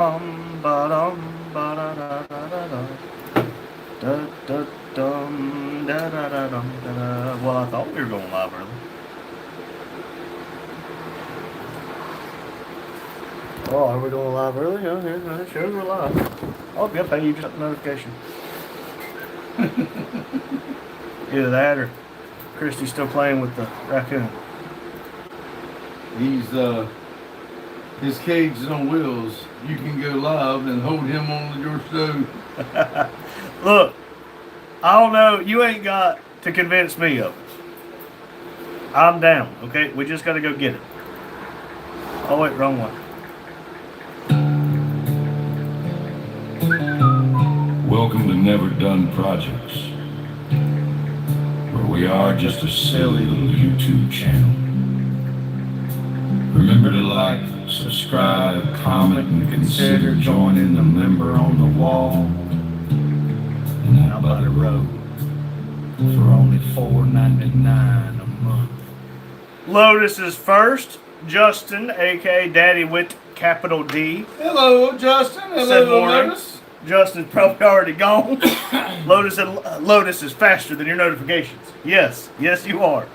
ba-dum, ba-da-da-da-da-da. Da-da-dum, da-da-da-dum, da-da. Well, I thought we were going live early. Oh, are we going live early? Okay, sure we're live. Oh, yep, hey, you just got the notification. Either that or Christy's still playing with the raccoon. His cage is on wheels. You can go live and hold him on your show. Look, I don't know. You ain't got to convince me of it. I'm down, okay? We just got to go get it. Oh, wait, wrong one. Welcome to Never Done Projects, where we are just a silly little YouTube channel. Remember to like, subscribe, comment, and consider joining the member on the wall and out by the road for only $4.99 a month. Lotus is first. Justin, aka Daddy with capital D. Hello, Justin. Said Hello, morning. Lotus. Justin's probably already gone. Lotus said, Lotus is faster than your notifications. Yes, you are.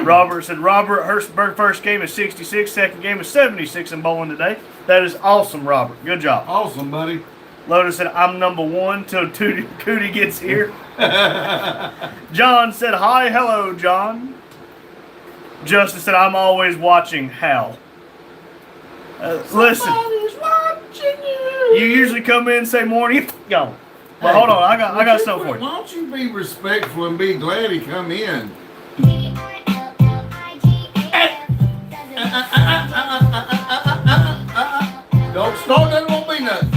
Robert said, Robert Hurstberg first game is 66, second game is 76 in bowling today. That is awesome, Robert. Good job. Awesome, buddy. Lotus said, I'm number one till Cootie gets here. John said, hi, hello, John. Justin said, I'm always watching Hal. Listen. Somebody's watching you. You usually come in and say morning, gone. But hold on, I got something for you. Why don't you be respectful and be glad he come in? Don't start, that won't be nothing.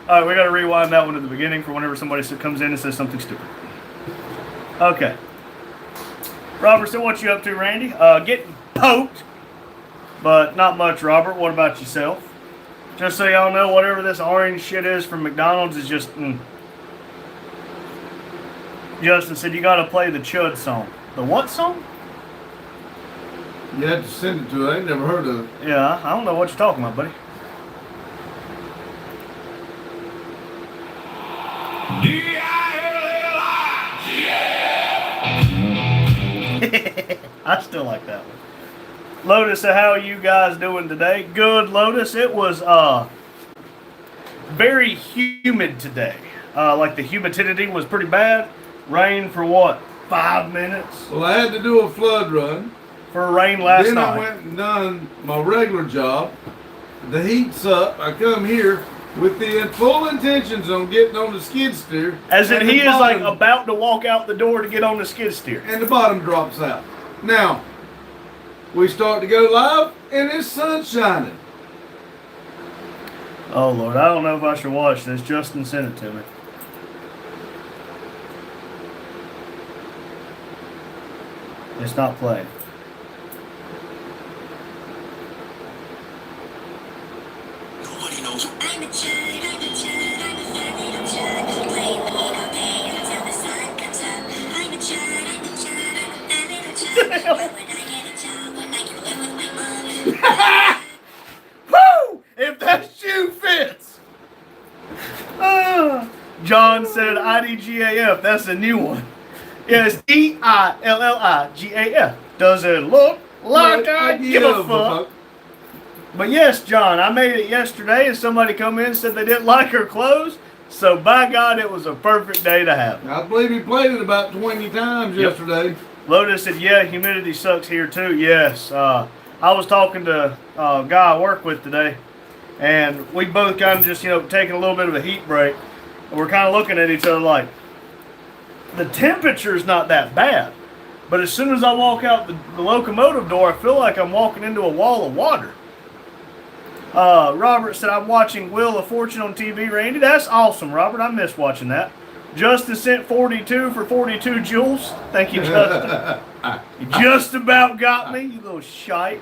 Alright, we gotta rewind that one to the beginning for whenever somebody comes in and says something stupid. Okay. Robert said, what you up to, Randy? Getting poked, but not much, Robert. What about yourself? Just so y'all know, whatever this orange shit is from McDonald's is just, Justin said, you gotta play the Chud song. The what song? You had to send it to her. I ain't never heard of it. Yeah, I don't know what you're talking about, buddy. I still like that one. Lotus, how are you guys doing today? Good, Lotus. It was very humid today. Like the humidity was pretty bad. Rain for what? 5 minutes? Well, I had to do a flood run. For rain last Then night. I went and done my regular job. The heat's up. I come here with the full intentions on getting on the skid steer. As in and he the is like bottom- about to walk out the door to get on the skid steer. And the bottom drops out. Now, we start to go live, and it's sun shining. Oh, Lord. I don't know if I should watch this. Justin sent it to me. It's not playing. Nobody knows. I'm a chud, I'm a chud, I'm a fat little chud. Playing the beat all day until the sun comes up. I'm a chud, I'm a chud, I'm a fat little chud. But when I get a job, I can live with my mom. Woo! If that shoe fits. John said IDGAF. That's a new one. Yeah, it's EILLIGAF. Does it look like I give a fuck? But yes, John, I made it yesterday and somebody come in and said they didn't like her clothes. So by God, it was a perfect day to have it. I believe he played it about 20 times yesterday. Lotus said, yeah, humidity sucks here too. Yes. I was talking to a guy I work with today, and we both kind of just, taking a little bit of a heat break. And we're kind of looking at each other like, the temperature's not that bad. But as soon as I walk out the locomotive door, I feel like I'm walking into a wall of water. Robert said, I'm watching Wheel of Fortune on TV, Randy. That's awesome, Robert. I miss watching that. Justin sent 42 for 42 joules. Thank you, Justin. You just about got me, you little shite.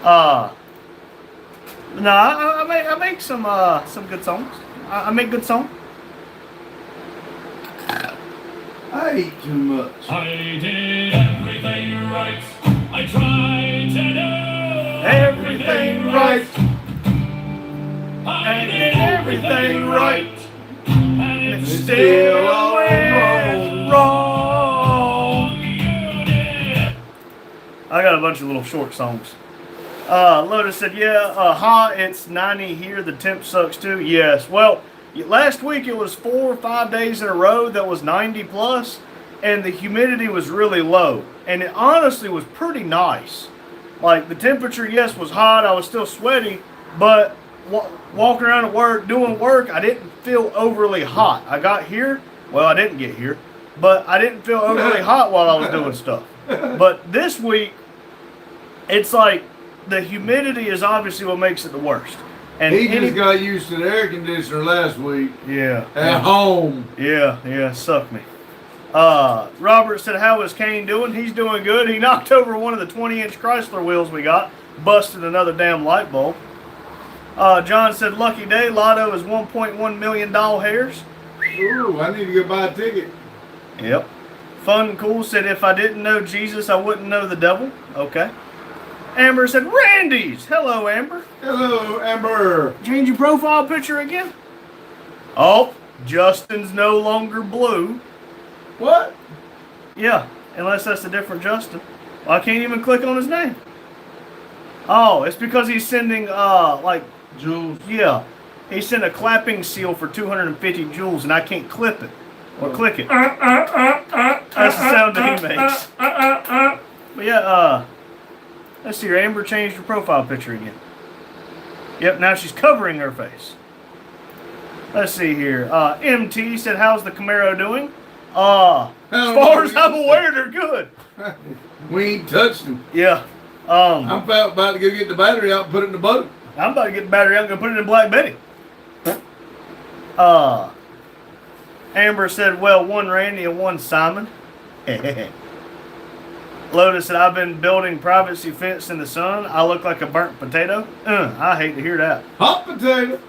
No, I make some good songs. I make good songs. I eat too much. I did everything right. I tried to do Everything right. I did everything right. And it's Still still went wrong. you did. I got a bunch of little short songs. Lotus said, yeah, it's 90 here. The temp sucks too. Yes. Well, last week it was 4 or 5 days in a row that was 90 plus, and the humidity was really low. And it honestly was pretty nice. Like, the temperature, yes, was hot. I was still sweaty, but walking around at work, doing work, I didn't feel overly hot. I got here. Well, I didn't get here, but I didn't feel overly hot while I was doing stuff. But this week, it's like the humidity is obviously what makes it the worst. And He just got used to the air conditioner last week yeah, at home. yeah, suck me. Robert said, how is Kane doing? He's doing good. He knocked over one of the 20-inch Chrysler wheels we got, busted another damn light bulb. John said, lucky day, Lotto is $1.1 million hairs. Ooh, I need to go buy a ticket. Yep. Fun and Cool said, if I didn't know Jesus, I wouldn't know the devil. Okay. Amber said, Randy's. Hello, Amber. Hello, Amber. Change your profile picture again? Oh, Justin's no longer blue. What? Yeah, unless that's a different Justin. Well, I can't even click on his name. Oh, it's because he's sending, Jules. yeah. He sent a clapping seal for 250 joules, and I can't clip it. Or click it. That's the sound that he makes. But yeah, let's see here. Amber changed her profile picture again. Yep, now she's covering her face. Let's see here. MT said, how's the Camaro doing? As far as I'm aware, they're good. We ain't touched him. Yeah. I'm about to go get the battery out and put it in the boat. I'm about to get the battery out and go put it in Black Betty. Amber said, well, one Randy and one Simon. Lotus said, I've been building privacy fence in the sun. I look like a burnt potato. I hate to hear that. Hot potato.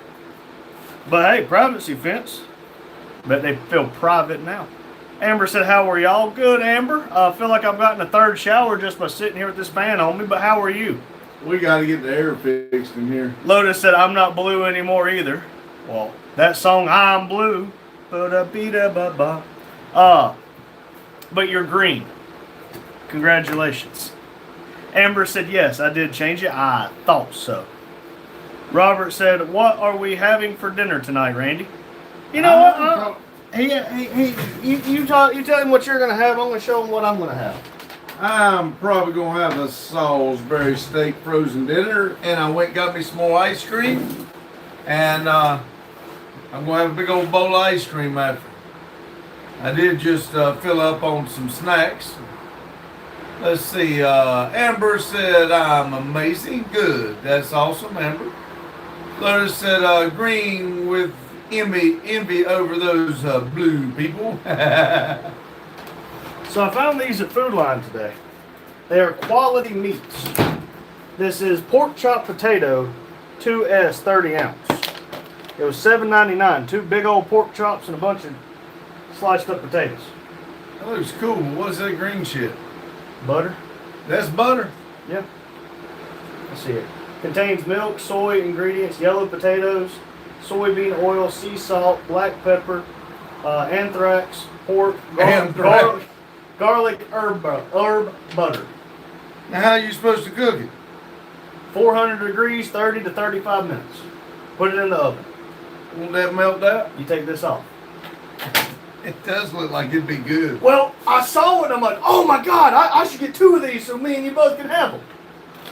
But hey, privacy fence. Bet they feel private now. Amber said, how are y'all? Good, Amber. I feel like I've gotten a third shower just by sitting here with this fan on me, but how are you? We got to get the air fixed in here. Lotus said, I'm not blue anymore either. Well, that song, I'm blue. Ba-da-be-da-ba-ba. But you're green. Congratulations. Amber said, yes, I did change it. I thought so. Robert said, what are we having for dinner tonight, Randy? You know what? You tell him what you're going to have. I'm going to show him what I'm going to have. I'm probably going to have a Salisbury steak frozen dinner, and I went and got me some more ice cream, and I'm going to have a big old bowl of ice cream after. I did just fill up on some snacks. Let's see, Amber said, I'm amazing. Good. That's awesome, Amber. Lotus said, green with envy over those blue people. So I found these at Food Line today. They are quality meats. This is pork chop potato, 2S 30 ounce. It was $7.99. 2 big old pork chops and a bunch of sliced up potatoes. That looks cool. What's that green shit? Butter. That's butter. Yeah. Let's see it. Contains milk, soy ingredients, yellow potatoes, soybean oil, sea salt, black pepper, anthrax, pork, garlic, herb butter. Now, how are you supposed to cook it? 400 degrees, 30 to 35 minutes. Put it in the oven. Won't that melt out? You take this off. It does look like it'd be good. Well, I saw it and I'm like, oh my God, I should get 2 of these so me and you both can have them.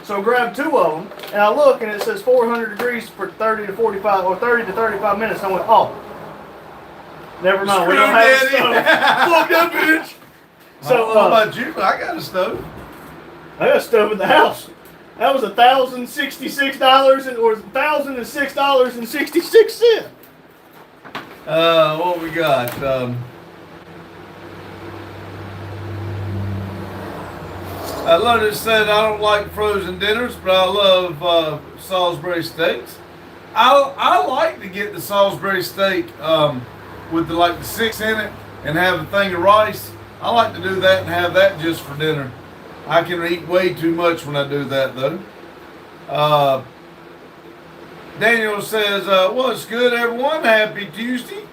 So I grabbed 2 of them and I look and it says 400 degrees for 30 to 45 or 30 to 35 minutes. And I went, oh, never mind. We don't have a stove. Fuck that bitch. So, how about you? I got a stove. I got a stove in the house. That was $1,066 or $1,006.66. What we got? Lotus said, I don't like frozen dinners, but I love Salisbury steaks. I like to get the Salisbury steak with the 6 in it and have a thing of rice. I like to do that and have that just for dinner. I can eat way too much when I do that, though. Daniel says, what's good, everyone? Happy Tuesday.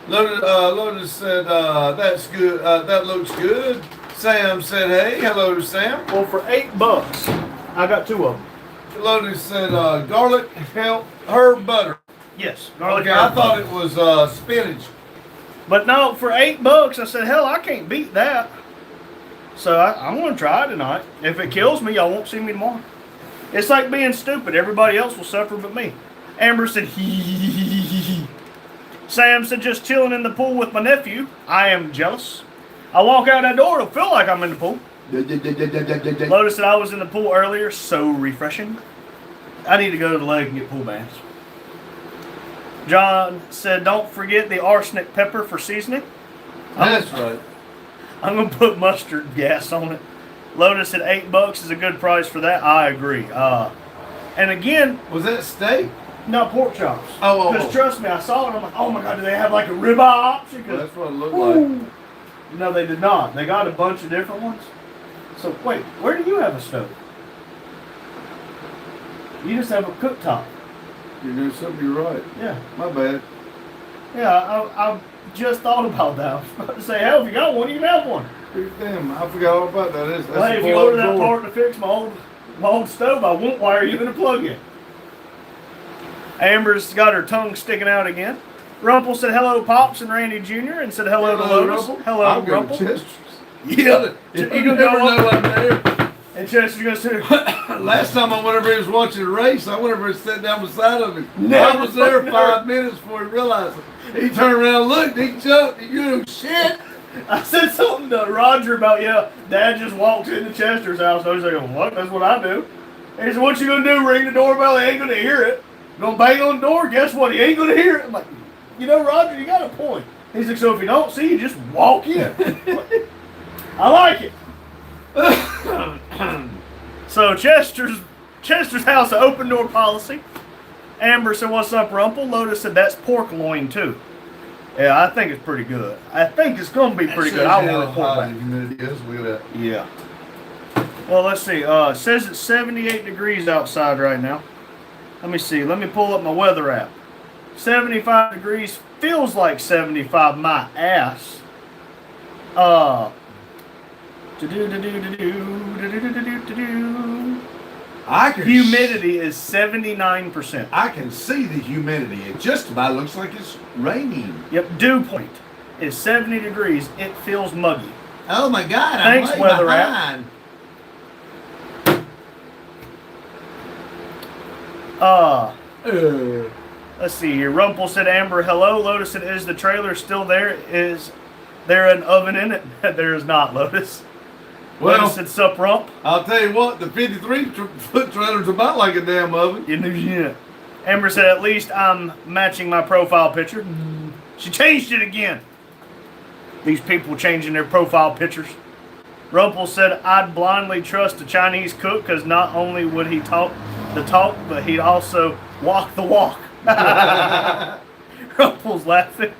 Lotus said, that's good. That looks good. Sam said, hey. Hello to Sam. Well, for $8, I got 2 of them. Lotus said, garlic, herb butter. Yes, garlic. Okay, I herb thought butter. it was spinach. But no, for $8, I said, hell, I can't beat that. So I'm going to try it tonight. If it kills me, y'all won't see me tomorrow. It's like being stupid. Everybody else will suffer but me. Amber said, hee. Sam said, just chilling in the pool with my nephew. I am jealous. I walk out that door, it'll feel like I'm in the pool. Lotus said, I was in the pool earlier. So refreshing. I need to go to the lake and get pool baths. John said, don't forget the arsenic pepper for seasoning. That's right. I'm going to put mustard gas on it. Lotus said $8 is a good price for that. I agree. And again, Was that steak? no pork chops. Oh. Because trust me, I saw it and I'm like, oh my God, do they have like a ribeye option? Well, 'Cause- that's what it looked like. No, they did not. They got a bunch of different ones. So wait, where do you have a stove? You just have a cooktop. You're doing something, you're right. Yeah. My bad. Yeah, I just thought about that. I was about to say, hell, if you got one, you can have one. Damn, I forgot all about that. That's Well, hey, if you order that part to fix my old stove, I won't wire you in a plug-in. Amber's got her tongue sticking out again. Rumple said hello, Pops and Randy Jr. and said hello to Lotus. Hello, I'll go Rumple. to Chester's. Yeah. You You never go know I'm there. And Chester's gonna sit. Last time I went over, he was watching a race. I went over and sat down beside him. Never I was there fucking 5 minutes before he realized it. He turned around, looked, he jumped. You know, shit. I said something to Roger about, Dad just walked into Chester's house. I was like, what? That's what I do. And he said, what you gonna do? Ring the doorbell? He ain't gonna hear it. Gonna bang on the door? Guess what? He ain't gonna hear it. I'm like, Roger, you got a point. He's like, so if you don't see, you just walk in. I like it. So Chester's house, open door policy. Amber said, what's up, Rumple? Lotus said, that's pork loin too. Yeah, I think it's pretty good. I think it's going to be pretty good. I want to report back. Humidity is. Look at that. Yeah. Well, let's see. It says it's 78 degrees outside right now. Let me see. Let me pull up my weather app. 75 degrees feels like 75. My ass. I can Humidity is 79%. I can see the humidity. It just about looks like it's raining. Yep. Dew point is 70 degrees. It feels muggy. Oh my God! Thanks, I'm way weather app. behind. Let's see here. Rumple said, Amber, hello. Lotus said, is the trailer still there? Is there an oven in it? There is not, Lotus. Well, Lotus said, sup, Rump? I'll tell you what, the 53-foot trailer's about like a damn oven. Yeah. Amber said, at least I'm matching my profile picture. She changed it again. These people changing their profile pictures. Rumple said, I'd blindly trust a Chinese cook because not only would he talk the talk, but he'd also walk the walk. Rumple's laughing.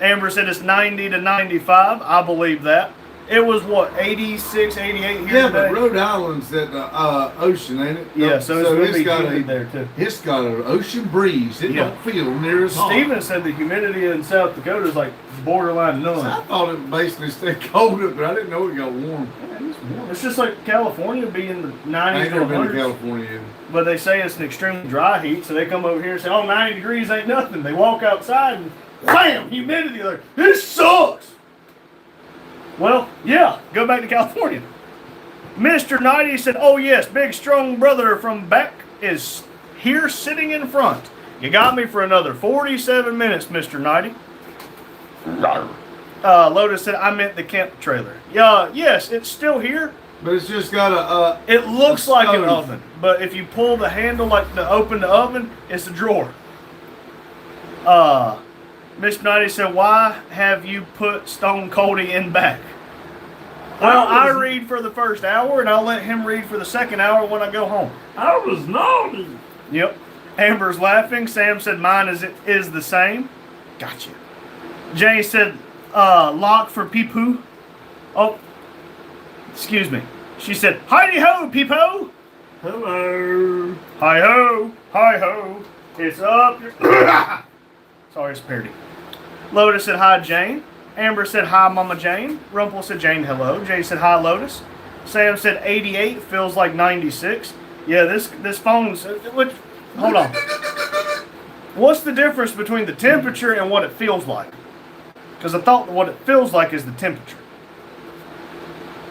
Amber said it's 90 to 95. I believe that. It was what, 86, 88 here Yeah, today? but Rhode Island's at the ocean, ain't it? Yeah, so it's going to be got humid there too. It's got an ocean breeze. It Yeah. don't feel near as hot. Steven said the humidity in South Dakota is like borderline I none. thought it basically stayed cold up there. I didn't know it got warm. It's just like California being in the I 90s ain't to never been to 100s. California yet. But they say it's an extremely dry heat, so they come over here and say, oh, 90 degrees ain't nothing. They walk outside and wham, humidity. Like, this sucks. Well, yeah, go back to California. Mr. Nighty said, oh, yes, big strong brother from Beck is here sitting in front. You got me for another 47 minutes, Mr. Nighty. Lotus said, I meant the Kemp trailer. Yeah, yes, it's still here. But it's just got a It looks like an stove. oven, but if you pull the handle like to open the oven, it's a drawer. Mr. Nighty said, why have you put Stone Coldie in back? Well, I read for the first hour, and I'll let him read for the second hour when I go home. I was naughty. Yep. Amber's laughing. Sam said, mine is the same. Gotcha. Jay said, lock for Peepoo. Oh, excuse me. She said, "Heidi ho, Peepo." Hello. Hi ho, hi ho. It's up. Sorry, it's parody. Lotus said hi, Jane. Amber said hi, Mama Jane. Rumple said Jane, hello. Jay said hi, Lotus. Sam said 88 feels like 96. Yeah, this phone's. Hold on. What's the difference between the temperature and what it feels like? Because I thought what it feels like is the temperature.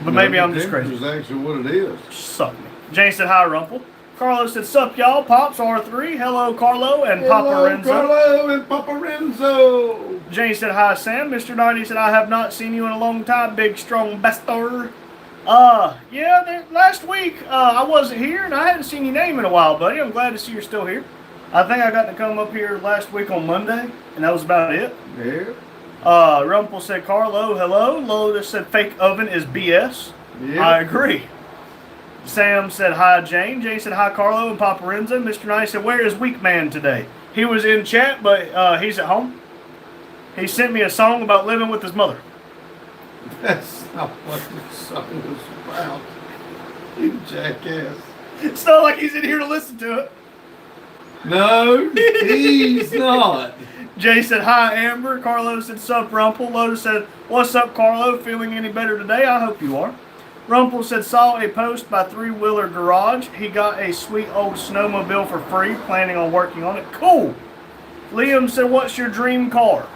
But maybe I'm just crazy. Is actually what it is. Suck me. Jane said hi, Rumple. Carlo said, sup, y'all. Pops R3. Hello, Carlo and Papa Renzo. Carlo and Papa Renzo. Jane said, hi, Sam. Mr. 90 said, I have not seen you in a long time, big, strong bastard. Yeah, last week, I wasn't here, and I hadn't seen your name in a while, buddy. I'm glad to see you're still here. I think I got to come up here last week on Monday, and that was about it. Yeah. Rumple said, Carlo, hello. Lotus said, fake oven is BS. Yeah. I agree. Sam said, hi, Jane. Jane said, hi, Carlo and Papa Renzo. Mr. 90 said, where is Weak Man today? He was in chat, but he's at home. He sent me a song about living with his mother. That's not what the song was about. You jackass. It's not like he's in here to listen to it. No, he's not. Jay said, hi, Amber. Carlo said, sup, Rumple. Lotus said, what's up, Carlo? Feeling any better today? I hope you are. Rumple said, saw a post by Three Wheeler Garage. He got a sweet old snowmobile for free, planning on working on it. Cool. Liam said, what's your dream car?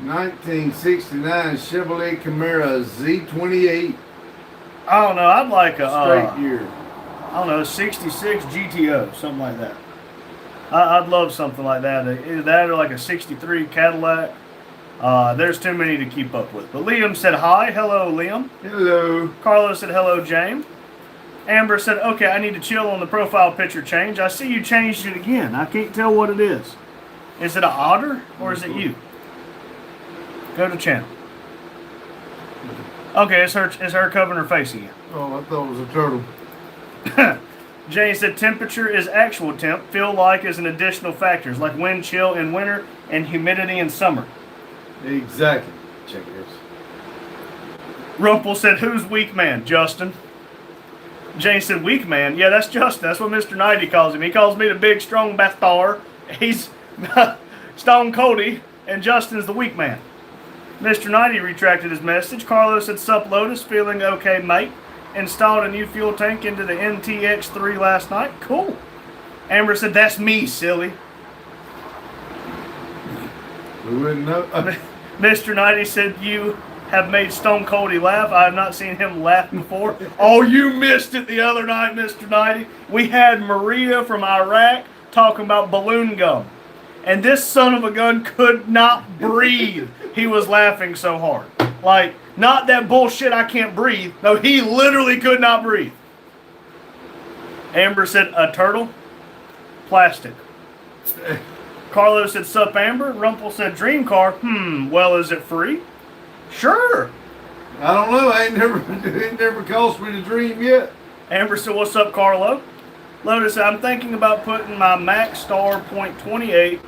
1969 Chevrolet Camaro Z28. I don't know. I'd like a, Straight year. I don't know, 66 GTO, something like that. I'd love something like that. Either that or like a 63 Cadillac. There's too many to keep up with. But Liam said hi. Hello, Liam. Hello. Carlos said hello, James. Amber said, okay, I need to chill on the profile picture change. I see you changed it again. I can't tell what it is. Is it an otter or is it you? Go to channel. Okay, it's her covering her face again. Oh, I thought it was a turtle. Jane said temperature is actual temp. Feel like is an additional factors like wind chill in winter and humidity in summer. Exactly. Check this. Rumple said, who's weak man? Justin. Jane said, weak man? Yeah, that's Justin. That's what Mr. 90 calls him. He calls me the big, strong bastard. He's Stone Cody, and Justin's the weak man. Mr. 90 retracted his message. Carlos said, sup, Lotus. Feeling okay, mate. Installed a new fuel tank into the NTX3 last night. Cool. Amber said, that's me, silly. We wouldn't know. Mr. 90 said, you have made Stone Coldie laugh. I have not seen him laugh before. Oh, you missed it the other night, Mr. 90. We had Maria from Iraq talking about balloon gum. And this son of a gun could not breathe. He was laughing so hard. Like, not that bullshit I can't breathe. No, he literally could not breathe. Amber said, a turtle? Plastic. Carlos said, sup, Amber? Rumple said, dream car. Well, is it free? Sure. I don't know. It never cost me to dream yet. Amber said, what's up, Carlo? Lotus said, I'm thinking about putting my Max Star .28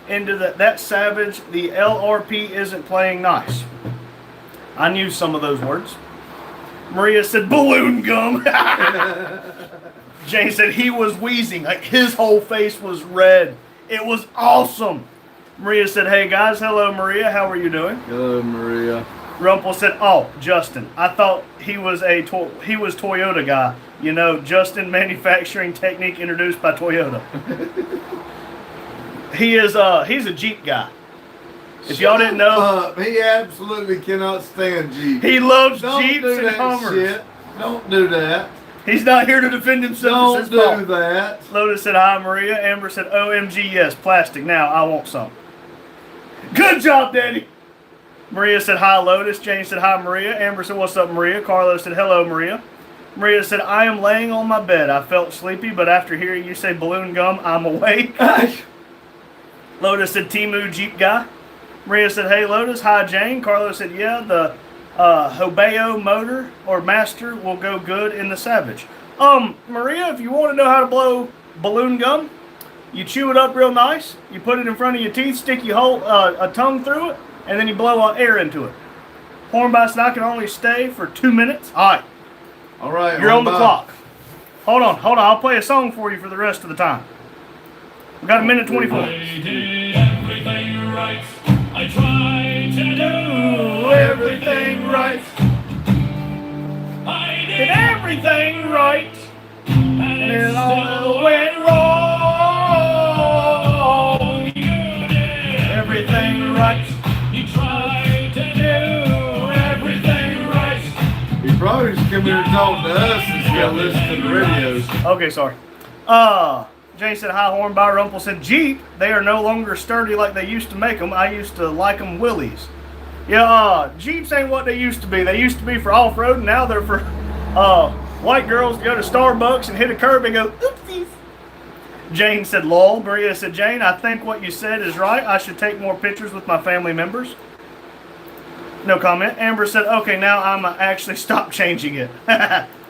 into that Savage. The LRP isn't playing nice. I knew some of those words. Maria said, balloon gum. Jane said, he was wheezing. Like, his whole face was red. It was awesome. Maria said, hey, guys. Hello, Maria. How are you doing? Hello, Maria. Rumple said, oh, Justin. I thought he was Toyota guy. You know, Justin manufacturing technique introduced by Toyota. He's a Jeep guy. If y'all didn't know, he absolutely cannot stand Jeep. he loves Don't Jeeps do and that Hummers. shit. Don't do that. He's not here to defend himself. Don't It's his fault. do that. Lotus said, hi, Maria. Amber said, OMG, yes, plastic. Now, I want some. Good job, Daddy. Maria said, hi, Lotus. Jane said, hi, Maria. Amber said, what's up, Maria? Carlos said, hello, Maria. Maria said, I am laying on my bed. I felt sleepy, but after hearing you say balloon gum, I'm awake. Lotus said, Timu Jeep guy. Maria said, hey, Lotus. Hi, Jane. Carlos said, yeah, the Hobeo motor or master will go good in the Savage. Maria, if you want to know how to blow balloon gum, you chew it up real nice, you put it in front of your teeth, stick your whole a tongue through it, and then you blow air into it. Hornby said, I can only stay for 2 minutes. All right, All right. you're on the Hornby. clock. Hold on. I'll play a song for you for the rest of the time. We got a minute 24. I did everything right. I tried to do everything right. I Did everything right. and it all went wrong. You did Everything right. You tried to do everything right. He probably just come here and talk to us instead of listening to the radios. Okay, sorry. Jane said, hi, Hornby. Rumpel said, Jeep, they are no longer sturdy like they used to make them. I used to like them Willies. Yeah, Jeeps ain't what they used to be. They used to be for off-road, and now they're for white girls to go to Starbucks and hit a curb and go, oopsies. Jane said, lol. Maria said, Jane, I think what you said is right. I should take more pictures with my family members. No comment. Amber said, okay, now I'm actually stop changing it.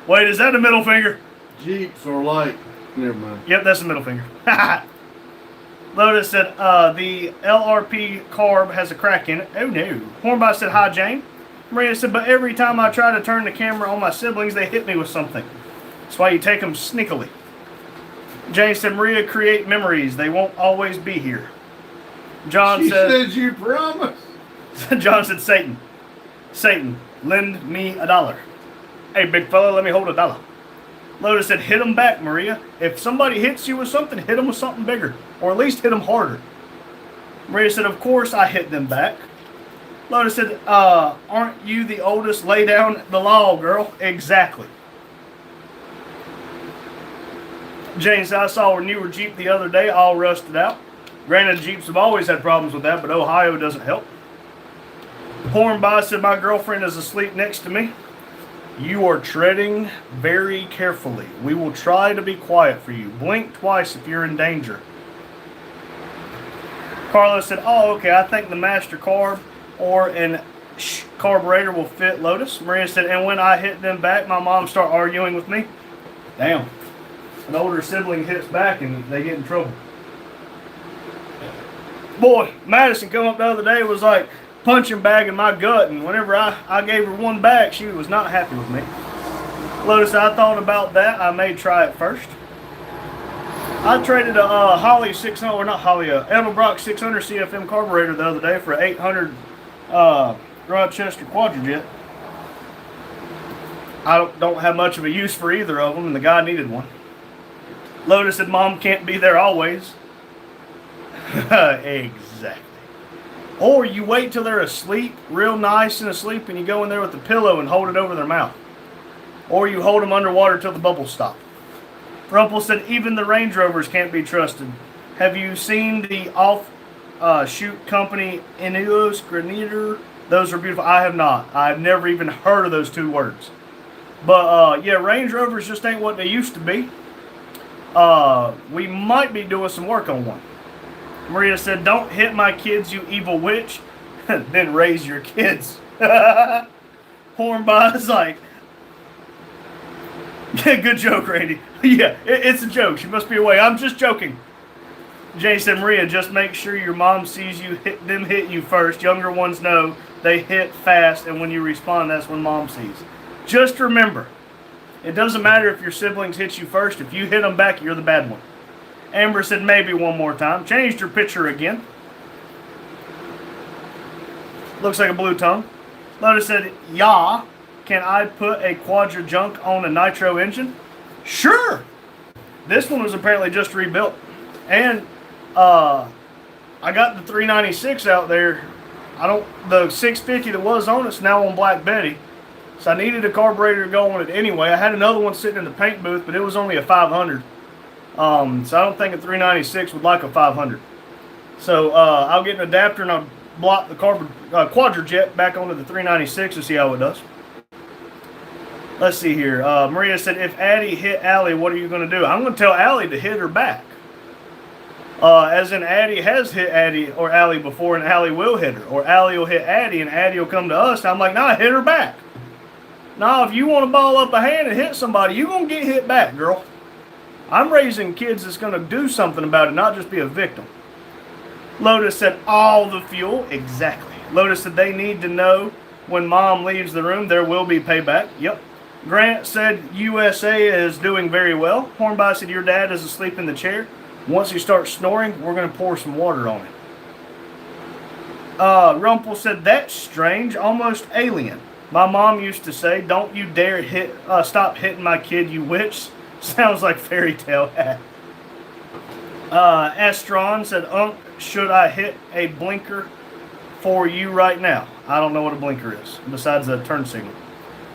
Wait, is that a middle finger? Jeeps are like, never mind. Yep, that's the middle finger. Lotus said, the LRP carb has a crack in it. Oh no. Hornby said, hi, Jane. Maria said, but every time I try to turn the camera on my siblings, they hit me with something. That's why you take them sneakily. Jane said, Maria, create memories. They won't always be here. John She said, said you promised. John said, Satan, lend me $1. Hey, big fella, let me hold $1. Lotus said, hit them back, Maria. If somebody hits you with something, hit them with something bigger. Or at least hit them harder. Maria said, of course I hit them back. Lotus said, aren't you the oldest? Lay down the law, girl. Exactly. Jane said, I saw her newer Jeep the other day, all rusted out. Granted, Jeeps have always had problems with that, but Ohio doesn't help. Hornby said, my girlfriend is asleep next to me. You are treading very carefully. We will try to be quiet for you. Blink twice if you're in danger. Carlos said, oh, okay, I think the master carb or an carburetor will fit Lotus. Maria said, and when I hit them back, my mom start arguing with me. Damn. An older sibling hits back and they get in trouble. Boy, Madison come up the other day, was like punching bag in my gut, and whenever I gave her one back, she was not happy with me. Lotus, I thought about that. I may try it first. I traded a Holly 600, or not Holly, Edelbrock 600 CFM carburetor the other day for an 800 Rochester Quadrajet. I don't have much of a use for either of them, and the guy needed one. Lotus said, Mom can't be there always. Exactly. Or you wait till they're asleep, real nice and asleep, and you go in there with the pillow and hold it over their mouth. Or you hold them underwater till the bubbles stop. Rumpel said, even the Range Rovers can't be trusted. Have you seen the offshoot company Ineos Grenadier? Those are beautiful. I have not. I've never even heard of those two words. But yeah, Range Rovers just ain't what they used to be. We might be doing some work on one. Maria said, don't hit my kids, you evil witch. Then raise your kids. Hornby's like, yeah, good joke, Randy. Yeah, it's a joke. She must be away. I'm just joking. Jay said, Maria, just make sure your mom sees you hit you first. Younger ones know they hit fast, and when you respond, that's when mom sees. Just remember, it doesn't matter if your siblings hit you first. If you hit them back, you're the bad one. Amber said, maybe one more time. Changed her picture again. Looks like a blue tongue. Lotus said, yeah, can I put a Quadra junk on a nitro engine? Sure. This one was apparently just rebuilt. And I got the 396 out there. The 650 that was on it's now on Black Betty. So I needed a carburetor to go on it anyway. I had another one sitting in the paint booth, but it was only a 500. So I don't think a 396 would like a 500. So I'll get an adapter and I'll block the Quadrajet back onto the 396 to see how it does. Let's see here. Maria said, if Addie hit Allie, what are you going to do? I'm going to tell Allie to hit her back. As in Addie has hit Addie or Allie before, and Allie will hit her. Or Allie will hit Addie and Addie will come to us. I'm like, nah, hit her back. Nah, if you want to ball up a hand and hit somebody, you're going to get hit back, girl. I'm raising kids that's going to do something about it, not just be a victim. Lotus said, all the fuel. Exactly. Lotus said they need to know When mom leaves the room, there will be payback. Yep. Grant said USA is doing very well. Hornby said your dad is asleep in the chair. Once he starts snoring, we're going to pour some water on it. Rumpel said that's strange, almost alien. My mom used to say, "Don't you dare stop hitting my kid, you witch." Sounds like fairy tale. Astron said, should I hit a blinker for you right now? I don't know what a blinker is, besides a turn signal.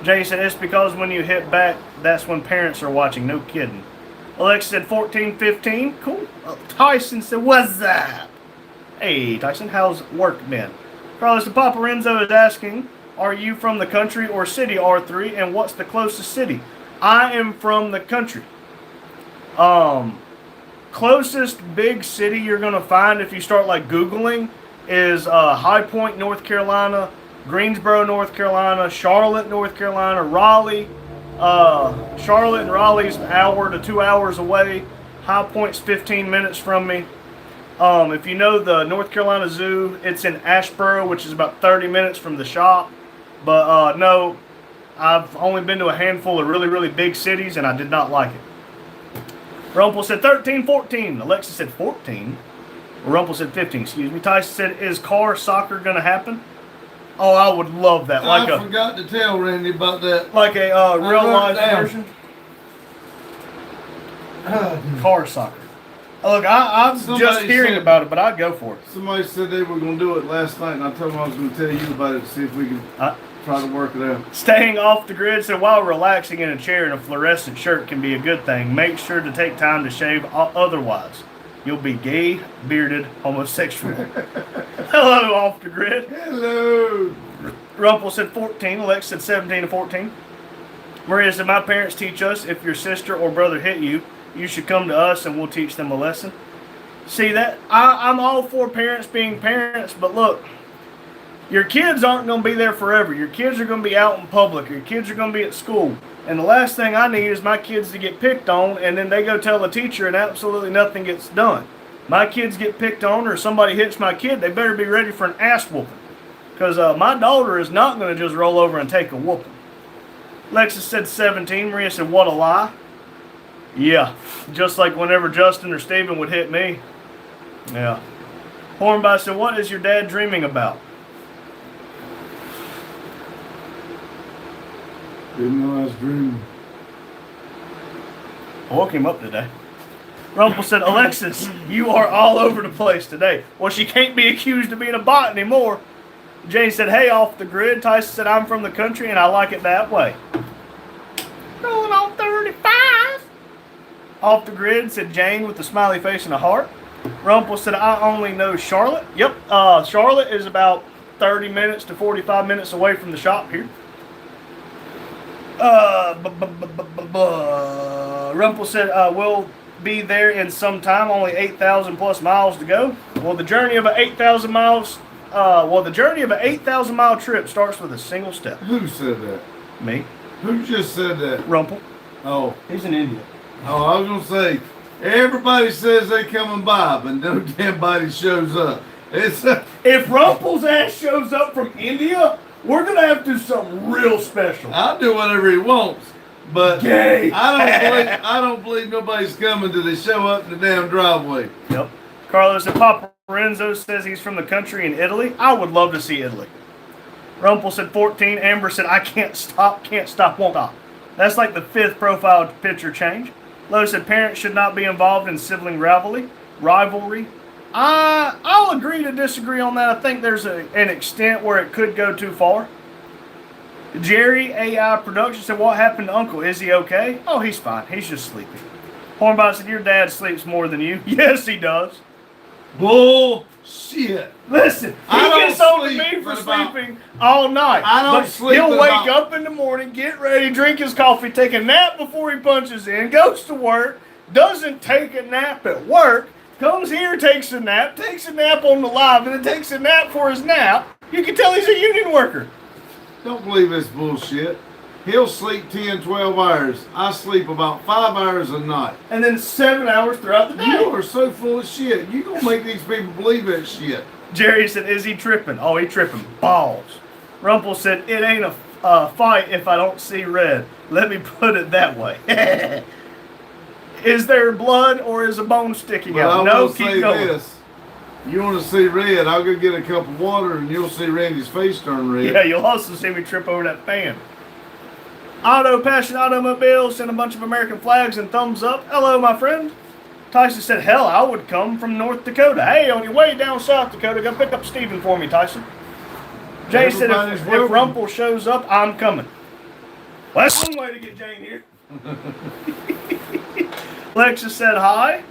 Jay said, it's because when you hit back, that's when parents are watching. No kidding. Alexa said 14:15. Cool. Tyson said, what's up? Hey, Tyson, how's work been? Carlos the Papa Renzo is asking, are you from the country or city, R3? And what's the closest city? I am from the country. Closest big city you're going to find if you start like Googling is High Point, North Carolina, Greensboro, North Carolina, Charlotte, North Carolina, Raleigh. Charlotte and Raleigh's an hour to 2 hours away. High Point's 15 minutes from me. If you know the North Carolina Zoo, it's in Asheboro, which is about 30 minutes from the shop. But no, I've only been to a handful of really, really big cities, and I did not like it. Rumpel said 13-14. Alexa said 14. Rumpel said 15, excuse me. Tyson said, is car soccer going to happen? Oh, I would love that. I forgot to tell Randy about that. Like a real life version? Car soccer. Look, I'm just hearing about it, but I'd go for it. Somebody said they were going to do it last night, and I told them I was going to tell you about it to see if we can try to work it out. Staying off the grid said, while relaxing in a chair in a fluorescent shirt can be a good thing, make sure to take time to shave, otherwise you'll be gay, bearded, homosexual. Hello, off the grid. Hello. Rumpel said 14. Alexa said 17-14. Maria said, my parents teach us if your sister or brother hit you, you should come to us and we'll teach them a lesson. See that? I'm all for parents being parents, but look, your kids aren't going to be there forever. Your kids are going to be out in public. Your kids are going to be at school. And the last thing I need is my kids to get picked on and then they go tell the teacher and absolutely nothing gets done. My kids get picked on or somebody hits my kid, they better be ready for an ass whooping. Because my daughter is not going to just roll over and take a whooping. Lexus said 17. Maria said, what a lie. Yeah, just like whenever Justin or Steven would hit me. Yeah. Hornby said, what is your dad dreaming about? Didn't know I was dreaming. I woke him up today. Rumpel said, Alexis, you are all over the place today. Well, she can't be accused of being a bot anymore. Jane said, hey, off the grid. Tyson said, I'm from the country and I like it that way. Rolling on 35. Off the grid said Jane with a smiley face and a heart. Rumpel said, I only know Charlotte. Yep, Charlotte is about 30 minutes to 45 minutes away from the shop here. Rumpel said, we'll be there in some time, only 8,000 plus miles to go. Well, the journey of an 8,000 miles, the journey of an 8,000 mile trip starts with a single step. Who said that? Me. Who just said that? Rumpel. Oh. He's in India. Oh, I was going to say, everybody says they coming by, but no damn body shows up. If Rumpel's ass shows up from India, we're going to have to do something real special. I'll do whatever he wants, but Gay. I don't believe nobody's coming till they show up in the damn driveway. Yep. Carlos and Papa Renzo says he's from the country in Italy. I would love to see Italy. Rumpel said 14. Amber said, I can't stop, won't stop. That's like the 5th profile picture change. Lowe said parents should not be involved in sibling rivalry. I'll agree to disagree on that. I think there's an extent where it could go too far. Jerry AI Production said, what happened to Uncle? Is he okay? Oh, he's fine. He's just sleeping. Hornbot said, your dad sleeps more than you. Yes, he does. Bullshit. Listen, he gets on to me for sleeping all night. I don't sleep. He'll wake up in the morning, get ready, drink his coffee, take a nap before he punches in, goes to work, doesn't take a nap at work, comes here, takes a nap on the live, and then takes a nap for his nap. You can tell he's a union worker. Don't believe this bullshit. He'll sleep 10, 12 hours. I sleep about 5 hours a night. And then 7 hours throughout the day. You are so full of shit. You gonna make these people believe that shit. Jerry said, is he tripping? Oh, he tripping balls. Rumpel said, it ain't a fight if I don't see red. Let me put it that way. Is there blood or is a bone sticking But out? I No, will keep say going. this. You want to see red, I'll go get a cup of water and you'll see Randy's face turn red. Yeah, you'll also see me trip over that fan. Auto Passion Automobile sent a bunch of American flags and thumbs up. Hello, my friend. Tyson said, hell, I would come from North Dakota. Hey, on your way down South Dakota, go pick up Steven for me, Tyson. Jay said, Everybody's if welcome. Rumpel shows up, I'm coming. Well, that's one way to get Jane here. Lexus said hi.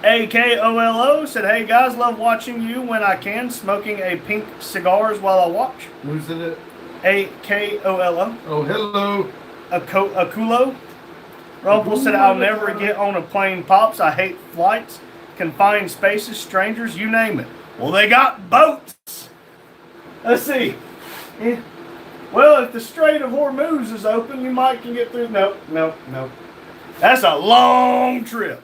AKOLO said, hey guys, love watching you when I can, smoking a pink cigars while I watch. Who's it? AKOLO. Oh, hello. Akulo. Rumpel said, I'll never get on a plane, Pops. I hate flights, confined spaces, strangers, you name it. Well, they got boats. Let's see. Yeah. Well, if the Strait of Hormuz is open, you might can get through. Nope. That's a long trip.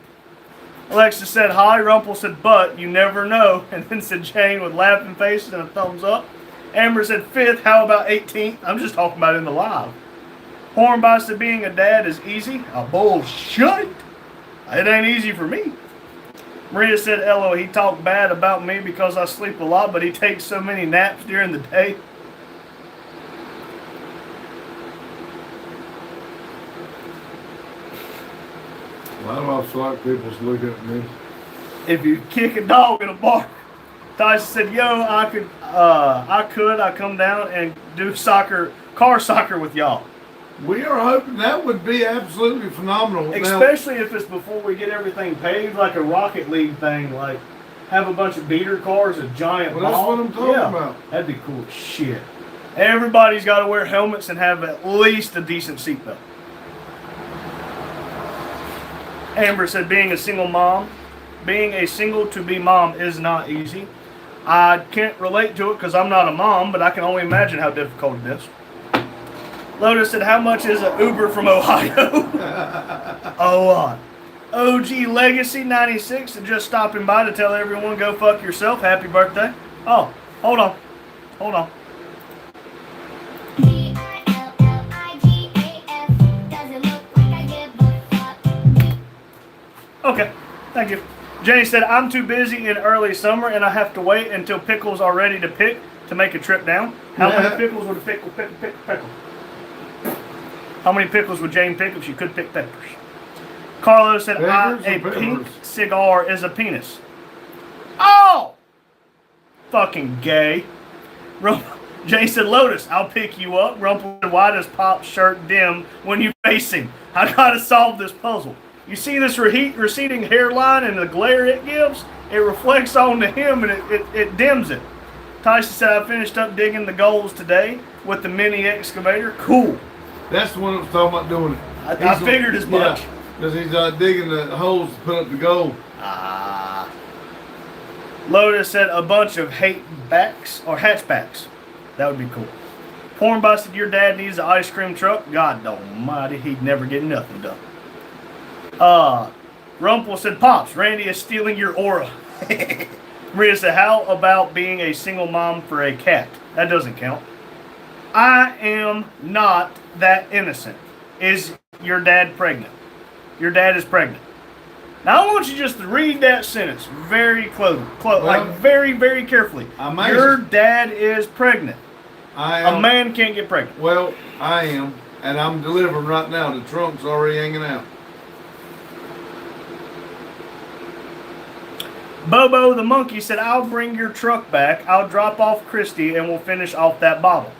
Alexa said hi. Rumpel said, but you never know. And then said Jane with laughing faces and a thumbs up. Amber said 5th. How about 18th? I'm just talking about in the live. Hornby said being a dad is easy. A bullshit. It ain't easy for me. Maria said, LO, he talked bad about me because I sleep a lot, but he takes so many naps during the day. Why do I feel like people's looking at me? If you kick a dog in a bar. Tyson said, yo, I come down and do car soccer with y'all. We are hoping that would be absolutely phenomenal. Now, Especially if it's before we get everything paved, like a Rocket League thing, like have a bunch of beater cars, a giant well, that's ball. what I'm talking about. That'd be cool as shit. Everybody's got to wear helmets and have at least a decent seatbelt. Amber said, being a single to-be mom is not easy. I can't relate to it because I'm not a mom, but I can only imagine how difficult it is. Lotus said, how much is an Uber from Ohio? A lot. OG Legacy 96 and just stopping by to tell everyone go fuck yourself. Happy birthday. Oh, hold on. Okay, thank you. Jenny said, I'm too busy in early summer and I have to wait until pickles are ready to pick to make a trip down. How many pickles would a pickle? How many pickles would Jane pick if she could pick peppers? Carlos said, a pink cigar is a penis. Oh! Fucking gay. Jane said, Lotus, I'll pick you up. Rumpel said, why does Pop's shirt dim when you face him? I gotta solve this puzzle. You see this receding hairline and the glare it gives? It reflects onto him and it dims it. Tyson said, I finished up digging the goals today with the mini excavator. Cool. That's the one I was talking about doing it. I figured as much. Because he's digging the holes to put up the goal. Lotus said a bunch of hatchbacks. That would be cool. Pornbot said, your dad needs an ice cream truck. God almighty, he'd never get nothing done. Rumpel said, Pops, Randy is stealing your aura. Maria said, how about being a single mom for a cat? That doesn't count. I am not that innocent. Is your dad pregnant? Your dad is pregnant. Now I want you just to read that sentence very very, very carefully. Your dad is pregnant. I am. A man can't get pregnant. Well, I am, and I'm delivering right now. The trunk's already hanging out. Bobo the monkey said, I'll bring your truck back. I'll drop off Christy and we'll finish off that bottle.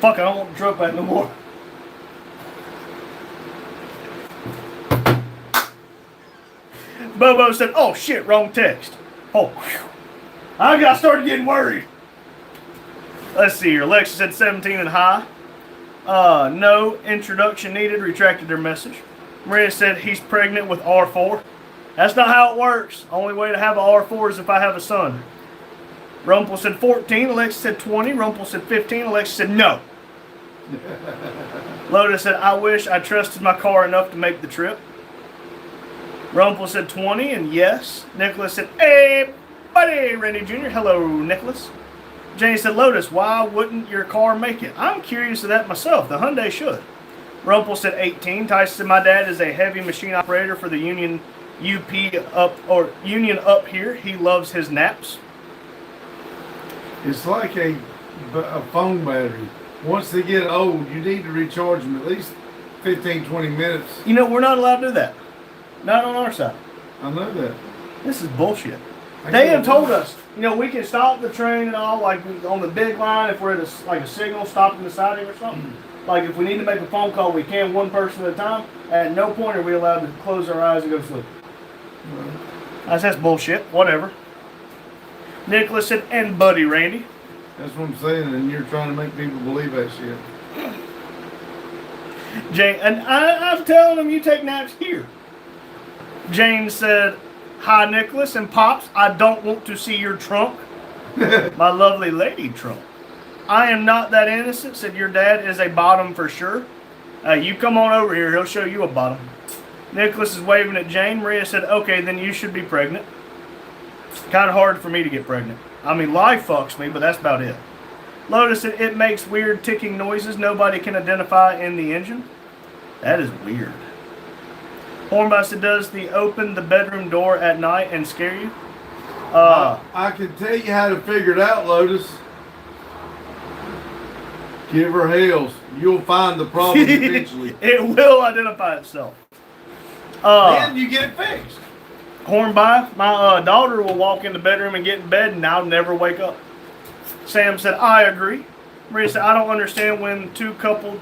Fuck, I don't want the truck back no more. Bobo said, oh shit, wrong text. Oh, whew. I started getting worried. Let's see here. Lexi said 17 and high. No introduction needed. Retracted their message. Maria said he's pregnant with R4. That's not how it works. Only way to have an R4 is if I have a son. Rumpel said 14. Alexa said 20. Rumpel said 15. Alexa said no. Lotus said, I wish I trusted my car enough to make the trip. Rumpel said 20 and yes. Nicholas said, hey, buddy, Randy Jr. Hello, Nicholas. Jane said, Lotus, why wouldn't your car make it? I'm curious of that myself. The Hyundai should. Rumpel said 18. Tyson said, my dad is a heavy machine operator for the Union Union up here. He loves his naps. It's like a phone battery. Once they get old, you need to recharge them at least 15, 20 minutes. You know, we're not allowed to do that. Not on our side. I know that. This is bullshit. They have told us, you know, we can stop the train and all, like on the big line if we're at a signal stopping the siding or something. Like if we need to make a phone call, we can, one person at a time. At no point are we allowed to close our eyes and go to sleep. That's bullshit. Whatever. Nicholas said, and Buddy Randy. That's what I'm saying, and you're trying to make people believe that shit. Jane, and I'm telling them you take naps here. Jane said, hi, Nicholas and Pops. I don't want to see your trunk. My lovely lady trunk. I am not that innocent, said your dad is a bottom for sure. You come on over here, he'll show you a bottom. Nicholas is waving at Jane. Maria said, okay, then you should be pregnant. Kind of hard for me to get pregnant. I mean, life fucks me, but that's about it. Lotus said, it makes weird ticking noises nobody can identify in the engine. That is weird. Hornby said, does the open the bedroom door at night and scare you? I can tell you how to figure it out, Lotus. Give her hells. You'll find the problem eventually. It will identify itself. Then you get it fixed. Hornby, my daughter will walk in the bedroom and get in bed and I'll never wake up. Sam said, I agree. Maria said, I don't understand when two couples,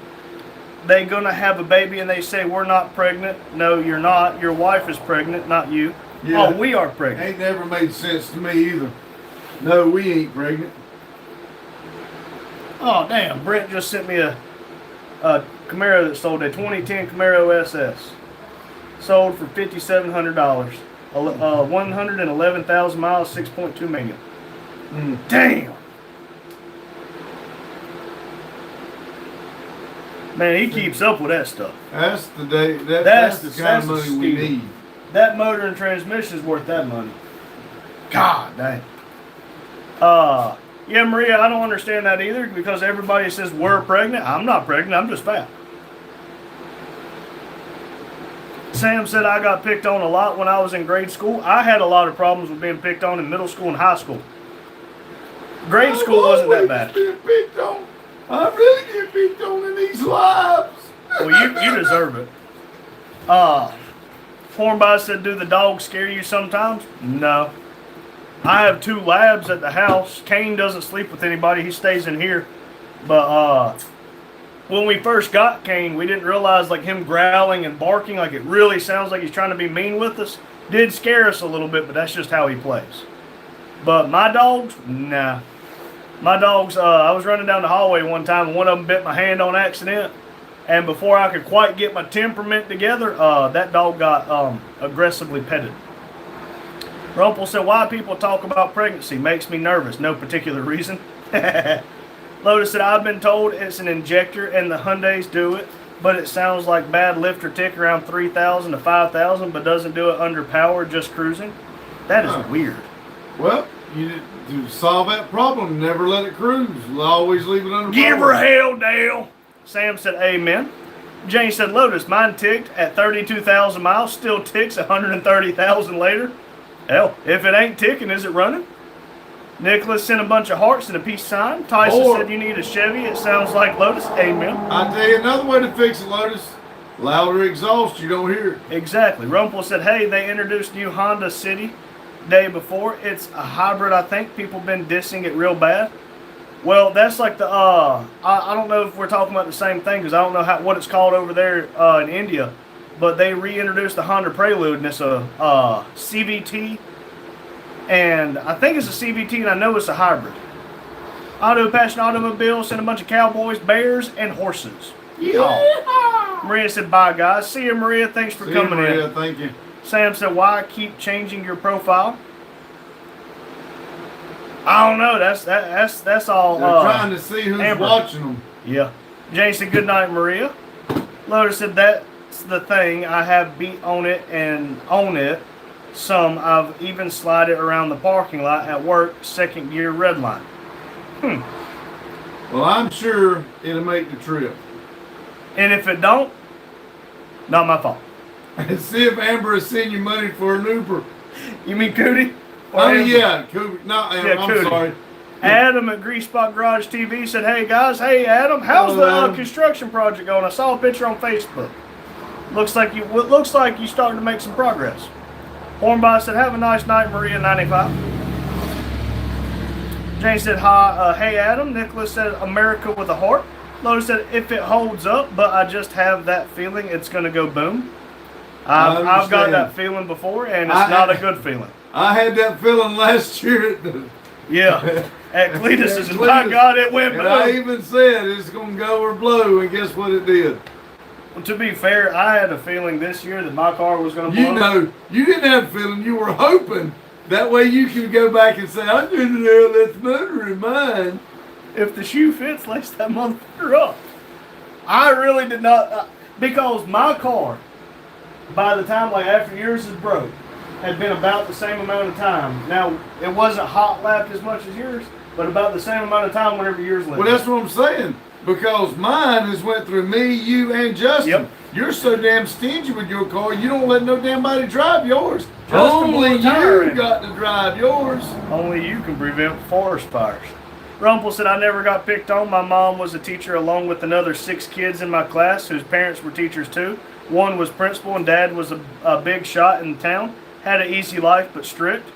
they gonna have a baby and they say, we're not pregnant. No, you're not. Your wife is pregnant, not you. Yeah. Oh, we are pregnant. Ain't never made sense to me either. No, we ain't pregnant. Oh, damn. Brent just sent me a Camaro that sold, a 2010 Camaro SS. Sold for $5,700. 111,000 miles, 6.2 million. Damn. Man, he keeps up with that stuff. That's the day. That's the kind of money we steal. need. That motor and transmission is worth that money. God dang. Yeah, Maria, I don't understand that either because everybody says we're pregnant. I'm not pregnant. I'm just fat. Sam said I got picked on a lot when I was in grade school. I had a lot of problems with being picked on in middle school and high school. Grade school wasn't that bad. Being picked on. I really get picked on in these lives. Well, you deserve it. Hornby said, do the dogs scare you sometimes? No. I have 2 labs at the house. Kane doesn't sleep with anybody. He stays in here. But when we first got Kane, we didn't realize like him growling and barking, like it really sounds like he's trying to be mean with us. Did scare us a little bit, but that's just how he plays. But my dogs, nah. My dogs, I was running down the hallway one time and one of them bit my hand on accident. And before I could quite get my temperament together, that dog got aggressively petted. Rumpel said, why people talk about pregnancy makes me nervous. No particular reason. Lotus said, I've been told it's an injector and the Hyundais do it, but it sounds like bad lift or tick around 3,000 to 5,000, but doesn't do it under power, just cruising. That is weird. Well, to solve that problem, never let it cruise. Always leave it under Give power. her hell, Dale. Sam said, amen. Jane said, Lotus, mine ticked at 32,000 miles, still ticks 130,000 later. Hell, if it ain't ticking, is it running? Nicholas sent a bunch of hearts and a peace sign. Tyson said you need a Chevy. It sounds like Lotus. Amen. I'll tell you another way to fix it, Lotus. Louder exhaust, you don't hear it. Exactly. Rumpel said, hey, they introduced new Honda City day before. It's a hybrid, I think. People been dissing it real bad. Well, that's like the, I don't know if we're talking about the same thing because I don't know what it's called over there in India. But they reintroduced the Honda Prelude and it's a CVT. And I think it's a CVT and I know it's a hybrid. Auto Passion Automobile sent a bunch of cowboys, bears, and horses. Yeah. Maria said, bye, guys. See you, Maria. Thanks for coming Maria, in. thank you. Sam said, why keep changing your profile? I don't know. That's all. They're trying to see who's Amber. watching them. Yeah. Jane said, good night, Maria. Lotus said, that's the thing. I have beat on it and own it. Some I've even slid it around the parking lot at work, second gear red line. Well, I'm sure it'll make the trip. And if it don't, not my fault. And see if Amber has sent you money for an Uber. You mean Cootie? Or Oh, Amber? yeah. Not Amber. Yeah, I'm Cootie. sorry. Adam at Grease Spot Garage TV said, "Hey guys, hey Adam, how's Hello, the Adam. construction project going? I saw a picture on Facebook. Looks like you starting to make some progress." Hornby said, "Have a nice night, Maria 95." Jane said, "Hi, hey Adam." Nicholas said, "America with a heart." Lotus said, "If it holds up, but I just have that feeling it's going to go boom." I've got understand. that feeling before, and it's not a good feeling. I had that feeling last year at the. Yeah, at Cletus's, and my Cletus. God, it went And I boom. even said it's going to go or blow, and guess what it did? Well, to be fair, I had a feeling this year that my car was going to blow. You know, you didn't have a feeling. You were hoping. That way you can go back and say, I didn't know that's motor in mine. If the shoe fits, lace that motherfucker up. I really did not, because my car, by the time, like after yours is broke, had been about the same amount of time. Now, it wasn't hot lapped as much as yours, but about the same amount of time whenever yours lived. Well, that's what I'm saying. Because mine has went through me, you, and Justin. Yep. You're so damn stingy with your car, you don't let no damn body drive yours. Justin Only blew a tire you in. got to drive yours. Only you can prevent forest fires. Rumpel said, "I never got picked on. My mom was a teacher along with another 6 kids in my class whose parents were teachers too. One was principal and dad was a big shot in town. Had an easy life but strict.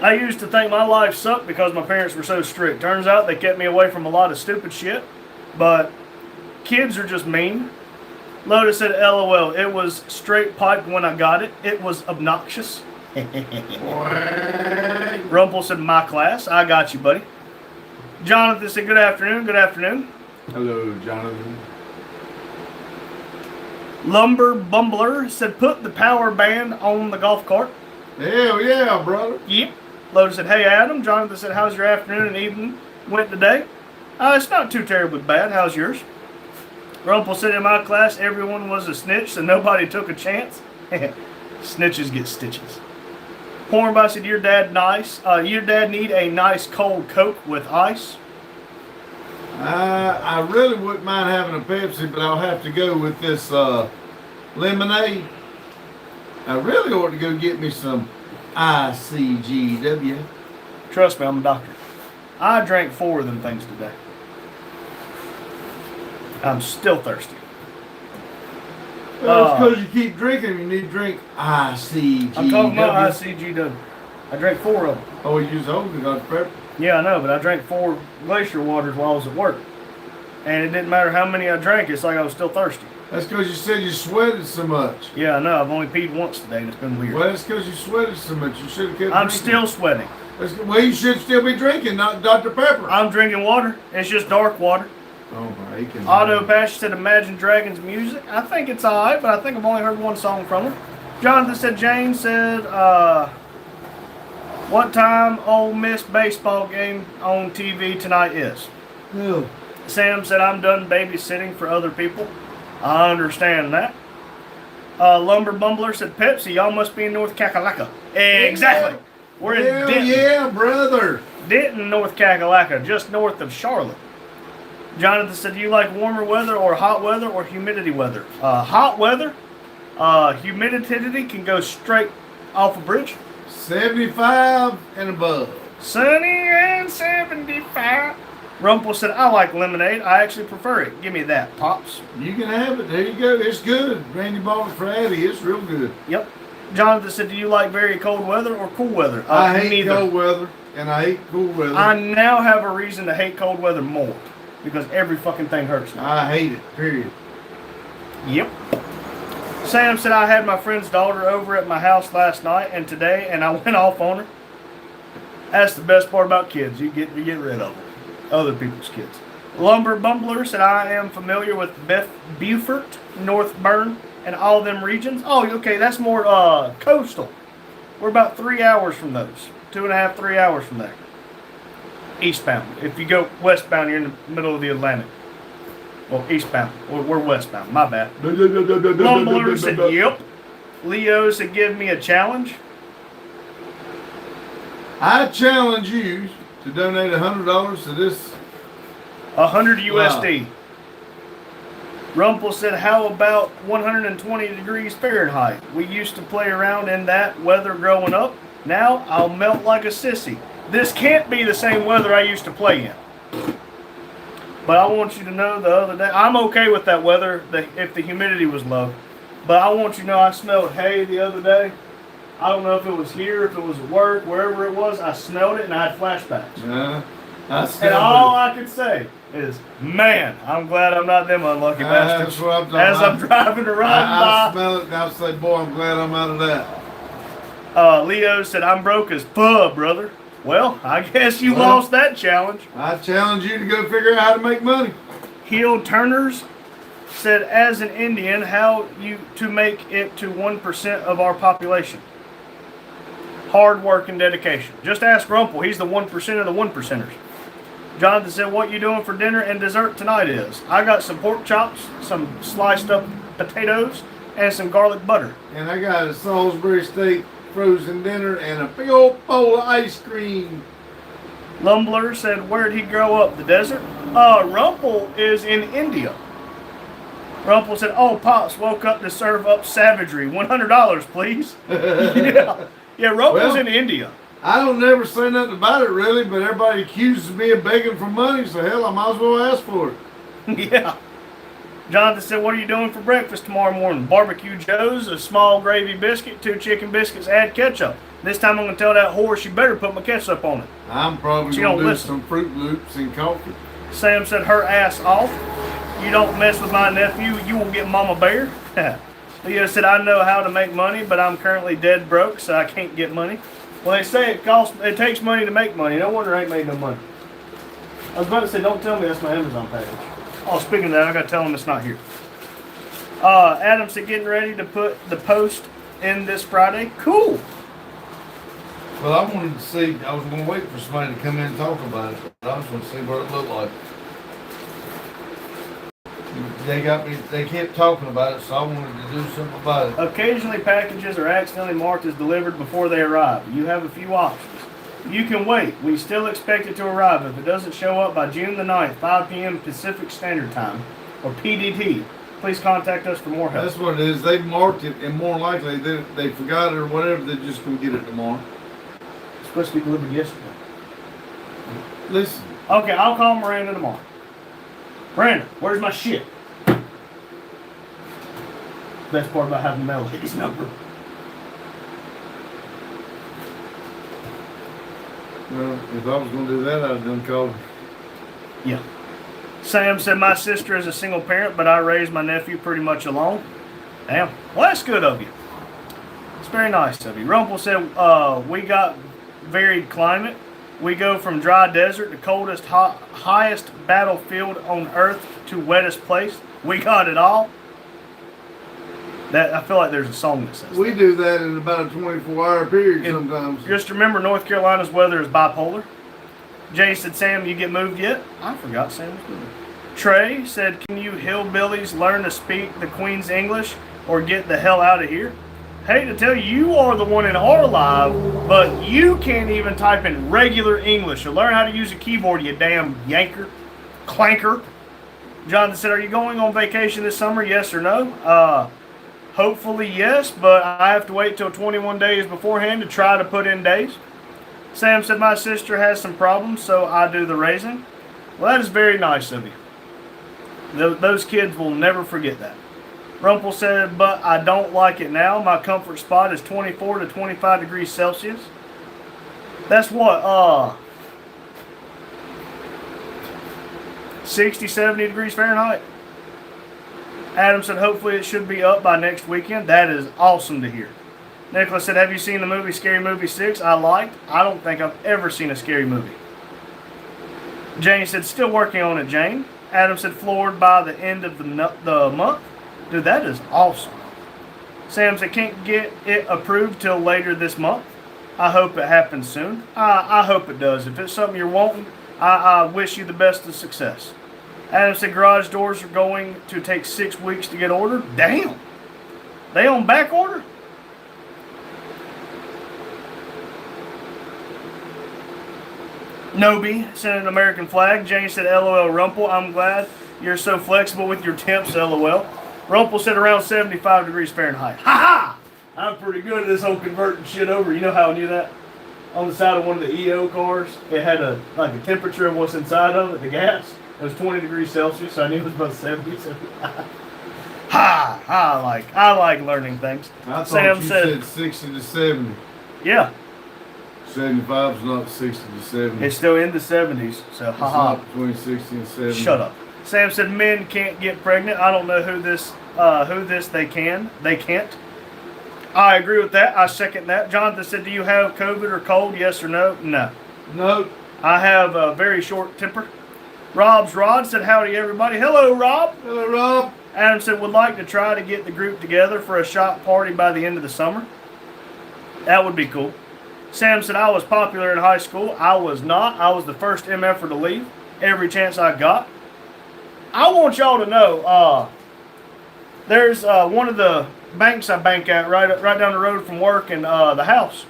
I used to think my life sucked because my parents were so strict. Turns out they kept me away from a lot of stupid shit. But kids are just mean." Lotus said, "LOL, it was straight pipe when I got it. It was obnoxious." Rumpel said, "My class. I got you, buddy." Jonathan said, "Good afternoon. Good afternoon." Hello, Jonathan. Lumber Bumbler said, "Put the power band on the golf cart." Hell yeah, brother. Yep. Lotus said, "Hey, Adam." Jonathan said, "How's your afternoon and evening went today?" It's not too terribly bad. How's yours?" Rumpel said, "In my class, everyone was a snitch, so nobody took a chance." Snitches get stitches. Hornby said, "Your dad nice. Your dad need a nice cold Coke with ice." I really wouldn't mind having a Pepsi, but I'll have to go with this lemonade. I really ought to go get me some ICGW. Trust me, I'm a doctor. I drank 4 of them things today. I'm still thirsty. Well, it's because you keep drinking. You need to drink ICGW. I'm talking about ICGW. I drank 4 of them. Oh, you use old Dr. Pepper. Yeah, I know, but I drank 4 glacier waters while I was at work. And it didn't matter how many I drank, it's like I was still thirsty. That's because you said you sweated so much. Yeah, I know, I've only peed once today and it's been weird. Well, that's because you sweated so much. You should have kept I'm drinking. still sweating. Well, you should still be drinking, not Dr. Pepper. I'm drinking water. It's just dark water. Oh, my aching. Otto Pash said, "Imagine Dragons music." I think it's alright, but I think I've only heard 1 song from them. Jonathan said, Jane said, "What time Ole Miss baseball game on TV tonight is?" Yeah. Sam said, "I'm done babysitting for other people." I understand that. Lumber Bumbler said, "Pepsi, y'all must be in North Kakalaka." Exactly. We're in Hell Denton. yeah, brother. Denton, North Kakalaka, just north of Charlotte. Jonathan said, "Do you like warmer weather or hot weather or humidity weather?" Hot weather. Humidity can go straight off a bridge. 75 and above. Sunny and 75. Rumpel said, "I like lemonade. I actually prefer it. Give me that, Pops." You can have it. There you go. It's good. Randy bought it for Addie. It's real good. Yep. Jonathan said, "Do you like very cold weather or cool weather?" I hate neither. cold weather, and I hate cool weather. I now have a reason to hate cold weather more because every fucking thing hurts now. I hate it, period. Yep. Sam said, "I had my friend's daughter over at my house last night and today, and I went off on her." That's the best part about kids. You get rid of them. Other people's kids. Lumber Bumbler said, "I am familiar with Beaufort, North Burn, and all them regions." Oh, okay, that's more coastal. We're about 3 hours from those. 2.5, 3 hours from there. Eastbound. If you go westbound, you're in the middle of the Atlantic. Well, eastbound. We're westbound. My bad. Lumbler said, "Yep." Leo said, "Give me a challenge." I challenge you to donate $100 to this. 100 USD. Rumpel said, how about 120 degrees Fahrenheit? We used to play around in that weather growing up. Now I'll melt like a sissy. This can't be the same weather I used to play in. But I want you to know the other day, I'm okay with that weather if the humidity was low. But I want you to know I smelled hay the other day. I don't know if it was here, if it was at work, wherever it was. I smelled it and I had flashbacks. And all I could say is, man, I'm glad I'm not them unlucky bastards. That's what I'm talking As about. I'm driving to ride I by. smell it and I say, boy, I'm glad I'm out of that. Leo said, I'm broke as fuck, brother. Well, I guess you Well, lost that challenge. I challenge you to go figure out how to make money. Heel Turners said, as an Indian, how you to make it to 1% of our population? Hard work and dedication. Just ask Rumpel. He's the 1% of the 1%ers. Jonathan said, what you doing for dinner and dessert tonight is? I got some pork chops, some sliced up potatoes, and some garlic butter. And I got a Salisbury steak frozen dinner and a big old bowl of ice cream. Lumbler said, where'd he grow up? The desert? Rumpel is in India. Rumpel said, oh, Pops woke up to serve up savagery. $100, please. Yeah, Rumpel's Well, in India. I don't never say nothing about it really, but everybody accuses me of begging for money, so hell, I might as well ask for it. Yeah. Jonathan said, what are you doing for breakfast tomorrow morning? Barbecue Joe's, a small gravy biscuit, 2 chicken biscuits, add ketchup. This time I'm going to tell that horse you better put my ketchup on it. I'm probably She going don't to do listen. some Fruit Loops and coffee. Sam said, her ass off. You don't mess with my nephew, you will get Mama Bear. Leo said, I know how to make money, but I'm currently dead broke, so I can't get money. Well, they say it takes money to make money. No wonder I ain't made no money. I was about to say, don't tell me that's my Amazon page. Oh, speaking of that, I got to tell them it's not here. Adam said, getting ready to put the post in this Friday. Cool. Well, I wanted to see, I was going to wait for somebody to come in and talk about it, but I was going to see what it looked like. They kept talking about it, so I wanted to do something about it. Occasionally, packages are accidentally marked as delivered before they arrive. You have a few options. You can wait. We still expect it to arrive. If it doesn't show up by June the 9th, 5 p.m. Pacific Standard Time, or PDT, please contact us for more help. That's what it is. They marked it, and more likely they forgot it or whatever. They're just going to get it tomorrow. It's supposed to be delivered yesterday. Listen, Okay, I'll call Miranda tomorrow. Miranda, where's my shit? Best part about having Melody's number. well, if I was going to do that, I'd have done called. Yeah. Sam said, my sister is a single parent, but I raised my nephew pretty much alone. Damn. Well, that's good of you. It's very nice of you. Rumpel said, we got varied climate. We go from dry desert to coldest, highest battlefield on earth to wettest place. We got it all. That I feel like there's a song that says We do that in about a 24-hour period And sometimes. Just remember, North Carolina's weather is bipolar. Jay said, Sam, you get moved yet? I forgot Sam was moving. Trey said, can you hillbillies learn to speak the Queen's English or get the hell out of here? Hate to tell you, you are the one in our live, but you can't even type in regular English. So learn how to use a keyboard, you damn yanker, clanker. Jonathan said, are you going on vacation this summer, yes or no? Hopefully yes, but I have to wait till 21 days beforehand to try to put in days. Sam said, my sister has some problems, so I do the raising. Well, that is very nice of you. Those kids will never forget that. Rumpel said, but I don't like it now. My comfort spot is 24 to 25 degrees Celsius. That's what, 60, 70 degrees Fahrenheit. Adam said, hopefully it should be up by next weekend. That is awesome to hear. Nicholas said, have you seen the movie Scary Movie 6? I liked. I don't think I've ever seen a scary movie. Jane said, still working on it, Jane. Adam said, floored by the end of the month. Dude, that is awesome. Sam said, can't get it approved till later this month. I hope it happens soon. I hope it does. If it's something you're wanting, I wish you the best of success. Adam said, garage doors are going to take 6 weeks to get ordered. Damn. They on back order? Nobi sent an American flag. Jane said, LOL Rumple, I'm glad you're so flexible with your temps, LOL. Rumple said around 75 degrees Fahrenheit. Ha ha! I'm pretty good at this whole converting shit over. You know how I knew that? On the side of one of the EO cars, it had a temperature of what's inside of it, the gas. It was 20 degrees Celsius, so I knew it was about 70, 75. Ha! I like learning things. I thought Sam you said, said 60 to 70. yeah, 75 is not 60 to 70. it's still in the 70s, so It's haha. not between 60 and 70. Shut up. Sam said men can't get pregnant. I don't know who this they can. They can't. I agree with that. I second that. Jonathan said, do you have COVID or cold? Yes or no? No. No. I have a very short temper. Rob's Rod said, howdy everybody. Hello, Rob. Hello, Rob. Adam said, would like to try to get the group together for a shot party by the end of the summer. That would be cool. Sam said, I was popular in high school. I was not. I was the first MFer to leave every chance I got. I want y'all to know, there's one of the banks I bank at right down the road from work and the house.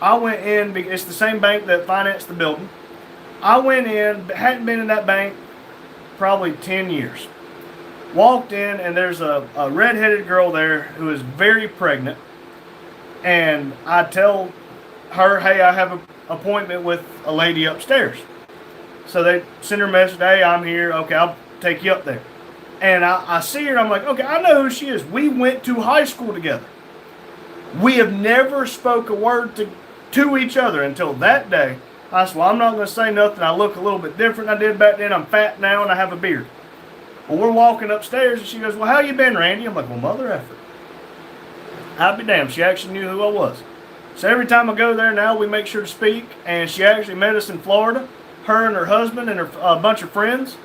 I went in, it's the same bank that financed the building. I went in, hadn't been in that bank probably 10 years. Walked in and there's a redheaded girl there who is very pregnant. And I tell her, hey, I have an appointment with a lady upstairs. So they send her a message, hey, I'm here. Okay, I'll take you up there. And I see her and I'm like, okay, I know who she is. We went to high school together. We have never spoke a word to each other until that day. I said, well, I'm not going to say nothing. I look a little bit different than I did back then. I'm fat now and I have a beard. Well, we're walking upstairs and she goes, well, how you been, Randy? I'm like, well, mother effort. I'd be damned. She actually knew who I was. So every time I go there now, we make sure to speak. And she actually met us in Florida. Her and her husband and a bunch of friends.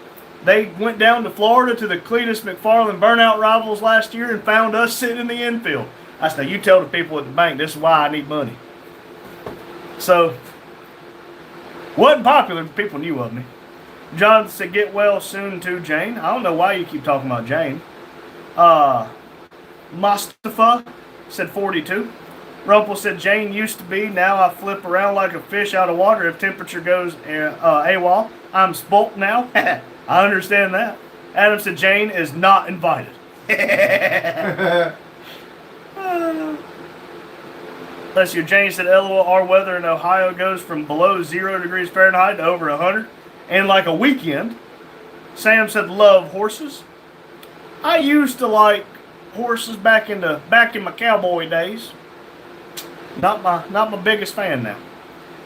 They went down to Florida to the Cletus McFarland Burnout Rivals last year and found us sitting in the infield. I said, you tell the people at the bank, this is why I need money. So, wasn't popular, but people knew of me. Jonathan said, get well soon too, Jane. I don't know why you keep talking about Jane. Mustafa said 42. Rumpel said, Jane used to be, now I flip around like a fish out of water if temperature goes AWOL. I'm spoilt now. I understand that. Adam said, Jane is not invited. Let's see, Jane said, LOL, our weather in Ohio goes from below 0 degrees Fahrenheit to over 100 in like a weekend. Sam said, love horses. I used to like horses back in my cowboy days. Not my biggest fan now.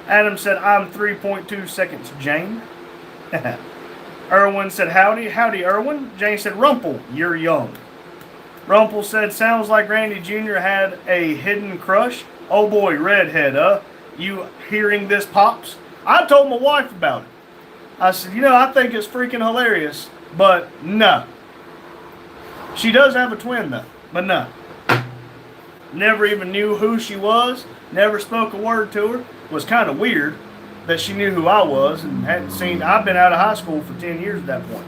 Adam said, I'm 3.2 seconds, Jane. Irwin said, howdy. Howdy, Irwin. Jane said, Rumpel, you're young. Rumpel said, sounds like Randy Jr. had a hidden crush. Oh boy, redhead, you hearing this, Pops? I told my wife about it. I said, I think it's freaking hilarious, but no. She does have a twin though, but no. Never even knew who she was. Never spoke a word to her. Was kind of weird that she knew who I was and hadn't seen. I've been out of high school for 10 years at that point.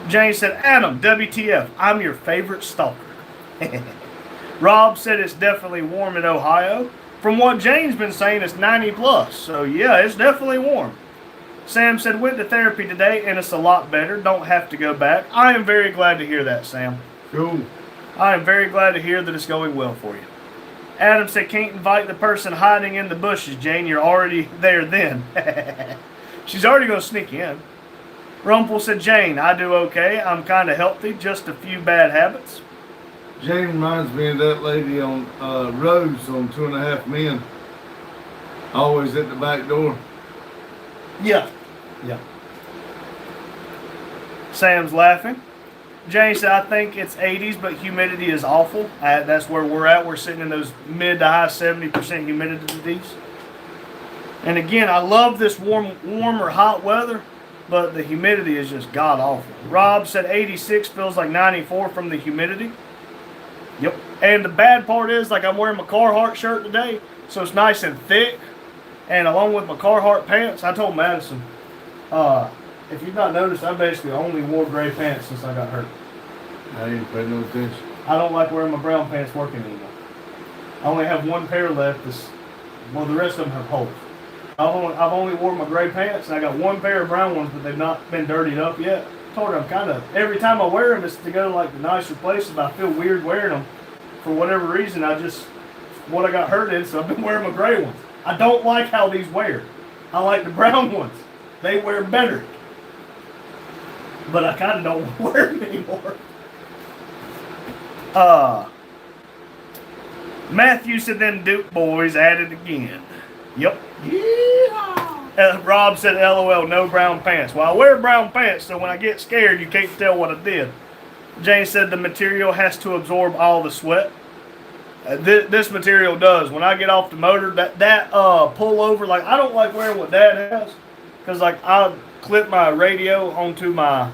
Jane said, Adam, WTF, I'm your favorite stalker. Rob said it's definitely warm in Ohio. From what Jane's been saying, it's 90 plus. So yeah, it's definitely warm. Sam said, went to therapy today and it's a lot better. Don't have to go back. I am very glad to hear that, Sam. Cool. I am very glad to hear that it's going well for you. Adam said, can't invite the person hiding in the bushes, Jane. You're already there then. She's already going to sneak in. Rumpel said, Jane, I do okay. I'm kind of healthy. Just a few bad habits. Jane reminds me of that lady on Rose on 2.5 Men. Always at the back door. Yeah. Yeah. Sam's laughing. Jane said, I think it's 80s, but humidity is awful. That's where we're at. We're sitting in those mid to high 70% humidities. And again, I love this warm or hot weather, but the humidity is just god awful. Rob said 86 feels like 94 from the humidity. Yep. And the bad part is, like, I'm wearing my Carhartt shirt today, so it's nice and thick. And along with my Carhartt pants, I told Madison, if you've not noticed, I basically only wore gray pants since I got hurt. I didn't pay no attention. I don't like wearing my brown pants working anymore. I only have one pair left. The rest of them have holes. I've only worn my gray pants, and I got one pair of brown ones, but they've not been dirtied up yet. I told her I'm kind of, every time I wear them, it's to go to like the nicer places, but I feel weird wearing them. For whatever reason, what I got hurt in, so I've been wearing my gray ones. I don't like how these wear. I like the brown ones. They wear better. But I kind of don't wear them anymore. Matthew said them Duke boys at it again. Yep. Yeah. Rob said, LOL, no brown pants. Well, I wear brown pants, so when I get scared, you can't tell what I did. Jane said the material has to absorb all the sweat. This material does. When I get off the motor, that pull over, like I don't like wearing what Dad has, because like I'll clip my radio onto my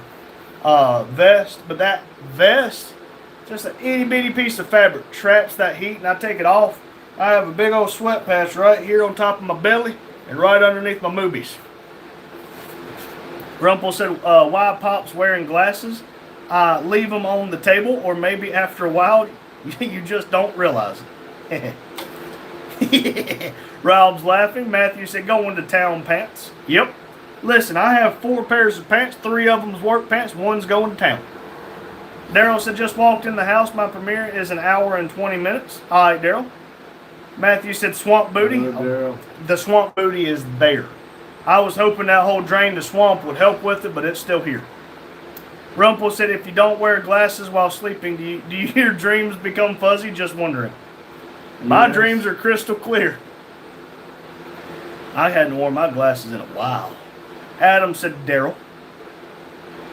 vest, but that vest, just an itty bitty piece of fabric, traps that heat, and I take it off. I have a big old sweat patch right here on top of my belly and right underneath my moobies. Rumpel said, why Pop's wearing glasses? Leave them on the table, or maybe after a while, you just don't realize it. Rob's laughing. Matthew said, going to town pants. Yep. Listen, I have 4 pairs of pants. 3 of them's work pants. 1's going to town. Daryl said, just walked in the house. My premiere is an hour and 20 minutes. All right, Daryl. Matthew said, swamp booty. The swamp booty is there. I was hoping that whole drain the swamp would help with it, but it's still here. Rumpel said, if you don't wear glasses while sleeping, do your dreams become fuzzy? Just wondering. My dreams are crystal clear. I hadn't worn my glasses in a while. Adam said, Daryl.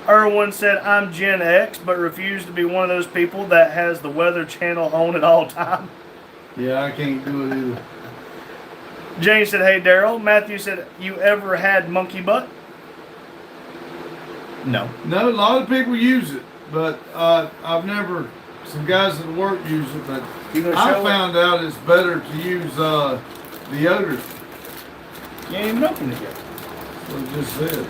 Erwin said, I'm Gen X, but refuse to be one of those people that has the Weather Channel on at all times. Yeah, I can't do it either. Jane said, hey, Daryl. Matthew said, you ever had monkey butt? No. No, a lot of people use it, but I've never, some guys at work use it, but I found out it's better to use deodorant. You ain't even opened it yet. That's what I just said.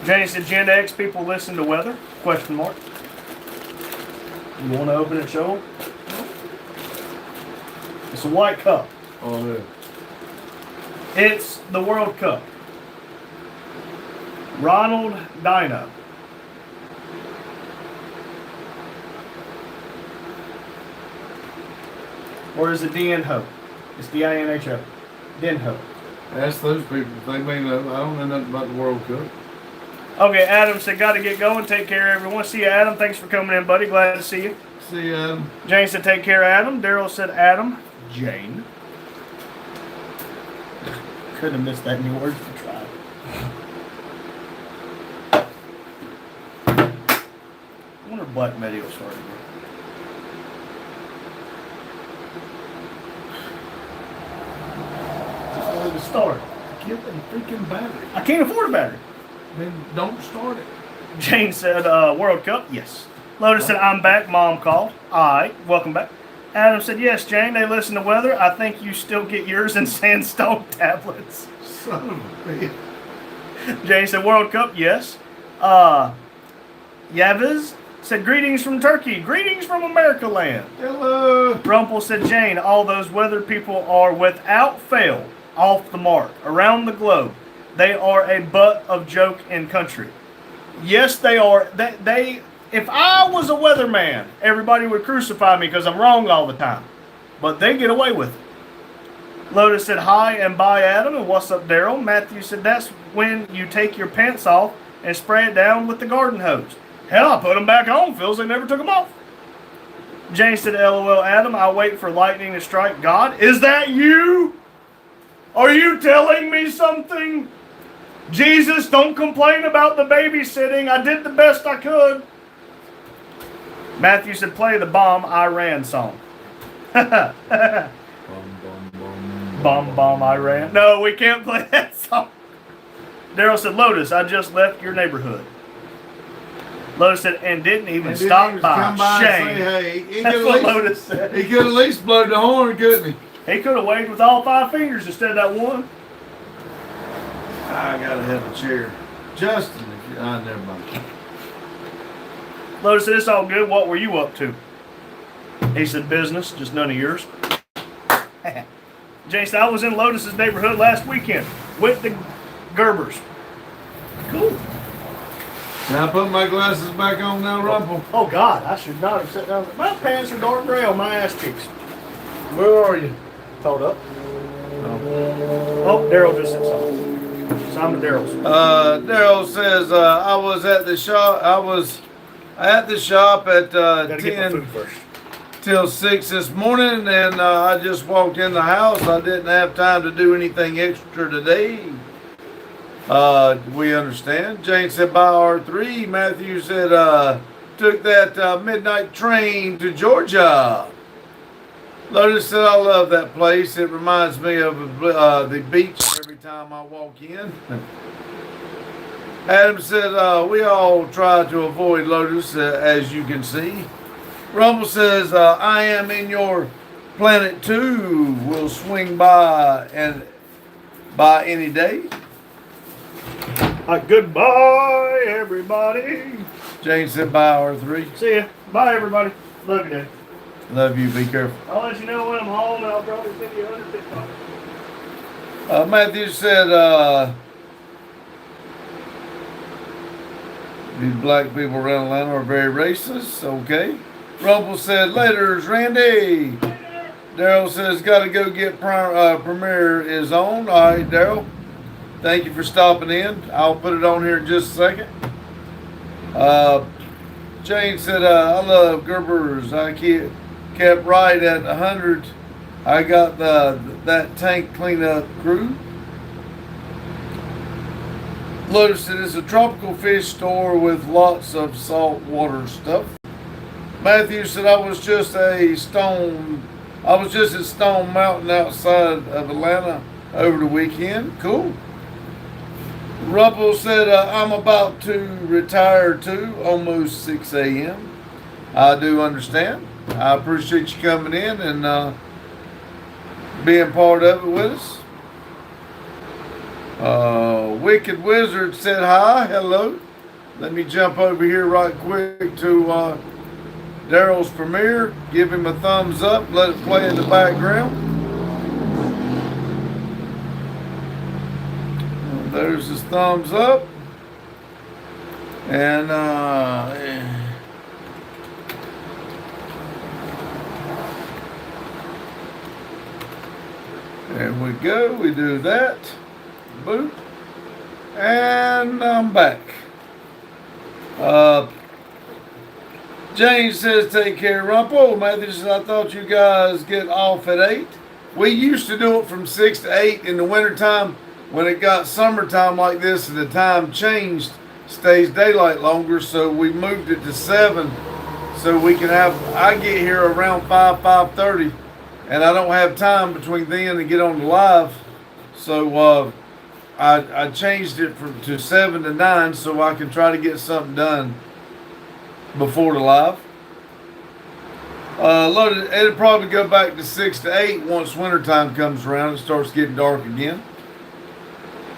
Jane said, Gen X people listen to weather? Question mark. You want to open it, show them? It's a white cup. Oh, yeah. It's the World Cup. Ronald Dino. Or is it DNHO? It's DINHO. DNHO. Ask those people. They may know. I don't know nothing about the World Cup. Okay, Adam said, got to get going. Take care, everyone. See you, Adam. Thanks for coming in, buddy. Glad to see you. See you, Adam. Jane said, take care, Adam. Daryl said, Adam. Jane. Could have missed that new word if you tried. I wonder if Black Media will start again. Just wanted to start. Get a freaking battery. I can't afford a battery. Then don't start it. Jane said, World Cup? Yes. Lotus said, I'm back. Mom called. Alright, welcome back. Adam said, yes, Jane, they listen to weather. I think you still get yours in sandstone tablets. Son of a bitch. Jane said, World Cup? Yes. Yaviz said, greetings from Turkey. Greetings from America land. Hello. Rumpel said, Jane, all those weather people are without fail off the mark around the globe. They are a butt of joke in country. Yes, they are. If I was a weatherman, everybody would crucify me because I'm wrong all the time. But they get away with it. Lotus said, hi and bye, Adam, and what's up, Daryl? Matthew said, that's when you take your pants off and spray it down with the garden hose. Hell, I put them back on, feels they never took them off. Jane said, LOL, Adam, I'll wait for lightning to strike God. Is that you? Are you telling me something? Jesus, don't complain about the babysitting. I did the best I could. Matthew said, play the Bomb Iran song. Bomb Iran. No, we can't play that song. Daryl said, Lotus, I just left your neighborhood. Lotus said, and didn't even stop by. Shame. And say, hey, That's what Lotus said. He could at least blow the horn, couldn't he? He could have waved with all 5 fingers instead of that one. I gotta have a chair. Justin, never mind. Lotus said, it's all good. What were you up to? He said, business, just none of yours. Jason, I was in Lotus's neighborhood last weekend. Went to Gerber's. Cool. Can I put my glasses back on now, Rumple? Oh God, I should not have sat down. My pants are dark gray on my ass cheeks. Where are you? Hold up. Oh, Daryl just said something. Simon Daryl's. Daryl says I was at the shop. I was at the shop at Gotta get my 10 food first. till 6 this morning, and I just walked in the house. I didn't have time to do anything extra today. We understand. Jane said buy R3. Matthew said took that midnight train to Georgia. Lotus said I love that place. It reminds me of the beach every time I walk in. Adam said we all try to avoid Lotus, as you can see. Rumble says I am in your planet too. Will swing by any day. Goodbye, everybody. Jane said bye R3. See ya. Bye, everybody. Love you, Dad. Love you. Be careful. I'll let you know when I'm home, and I'll probably send you $150. Matthew said these black people around Atlanta are very racist. Okay. Rumble said later's Randy. Daryl says gotta go get Premiere is on. All right, Daryl. Thank you for stopping in. I'll put it on here in just a second. Jane said I love Gerber's. I kept right at 100. I got that tank cleanup crew. Lotus said it's a tropical fish store with lots of salt water stuff. Matthew said I was just at Stone Mountain outside of Atlanta over the weekend. Cool. Rumple said I'm about to retire too, almost 6 a.m. I do understand. I appreciate you coming in and being part of it with us. Wicked Wizard said hi, hello. Let me jump over here right quick to Daryl's Premiere. Give him a thumbs up, let it play in the background. There's his thumbs up. And there we go. We do that. Boop. And I'm back. James says, take care, Rumple. Matthew says, I thought you guys get off at 8. We used to do it from 6 to 8 in the wintertime. When it got summertime like this and the time changed, stays daylight longer, so we moved it to 7 so we can I get here around 5:30, and I don't have time between then and get on the live, so I changed it to 7 to 9 so I can try to get something done before the live. It'll probably go back to 6 to 8 once wintertime comes around. It starts getting dark again.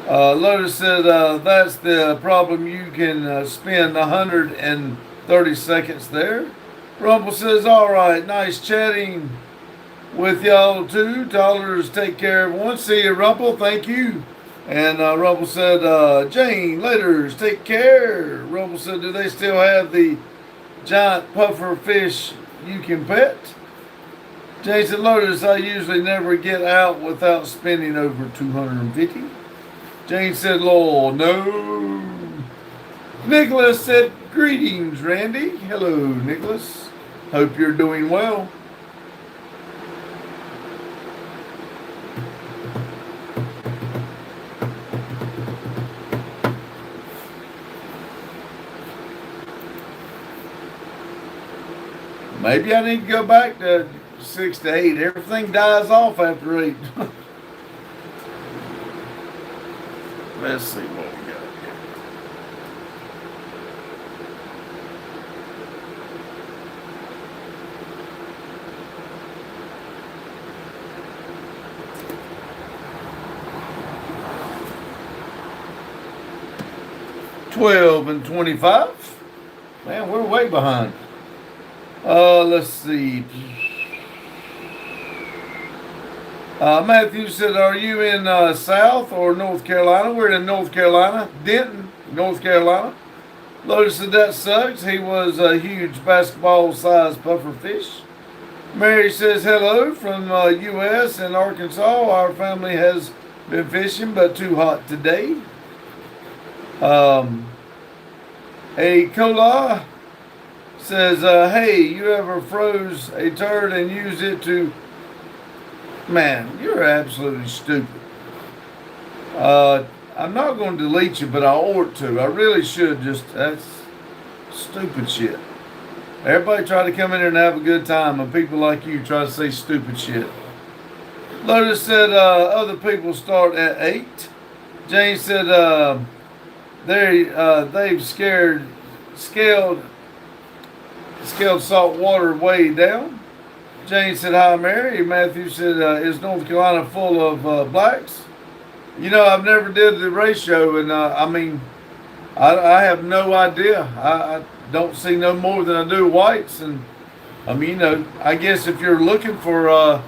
Lotus said that's the problem. You can spend 130 seconds there. Rumble says, all right, nice chatting with y'all too. Dollars, take care everyone. See you, Rumble. Thank you. And Rumble said, Jane, laters, take care. Rumble said, do they still have the giant puffer fish you can pet? Jane said, Lotus, I usually never get out without spending over 250. Jane said, Lord, no. Nicholas said, greetings, Randy. Hello, Nicholas. Hope you're doing well. Maybe I need to go back to 6 to 8. Everything dies off after 8. Let's see what we got here. $12 and $25. Man, we're way behind. Let's see. Matthew said, "Are you in South or North Carolina?" We're in North Carolina, Denton, North Carolina. Lotus said, "That sucks. He was a huge basketball-sized puffer fish." Mary says, "Hello from U.S. and Arkansas. Our family has been fishing, but too hot today." A Cola says, "Hey, you ever froze a turd and used it to..." Man, you're absolutely stupid. I'm not going to delete you, but I ought to. I really should. That's stupid shit. Everybody try to come in here and have a good time, and people like you try to say stupid shit. Lotus said, other people start at 8. Jane said, they've scaled salt water way down. Jane said, "Hi, Mary." Matthew said, "Is North Carolina full of blacks?" You know, I've never did the ratio, and I have no idea. I don't see no more than I do whites, and I guess if you're looking for a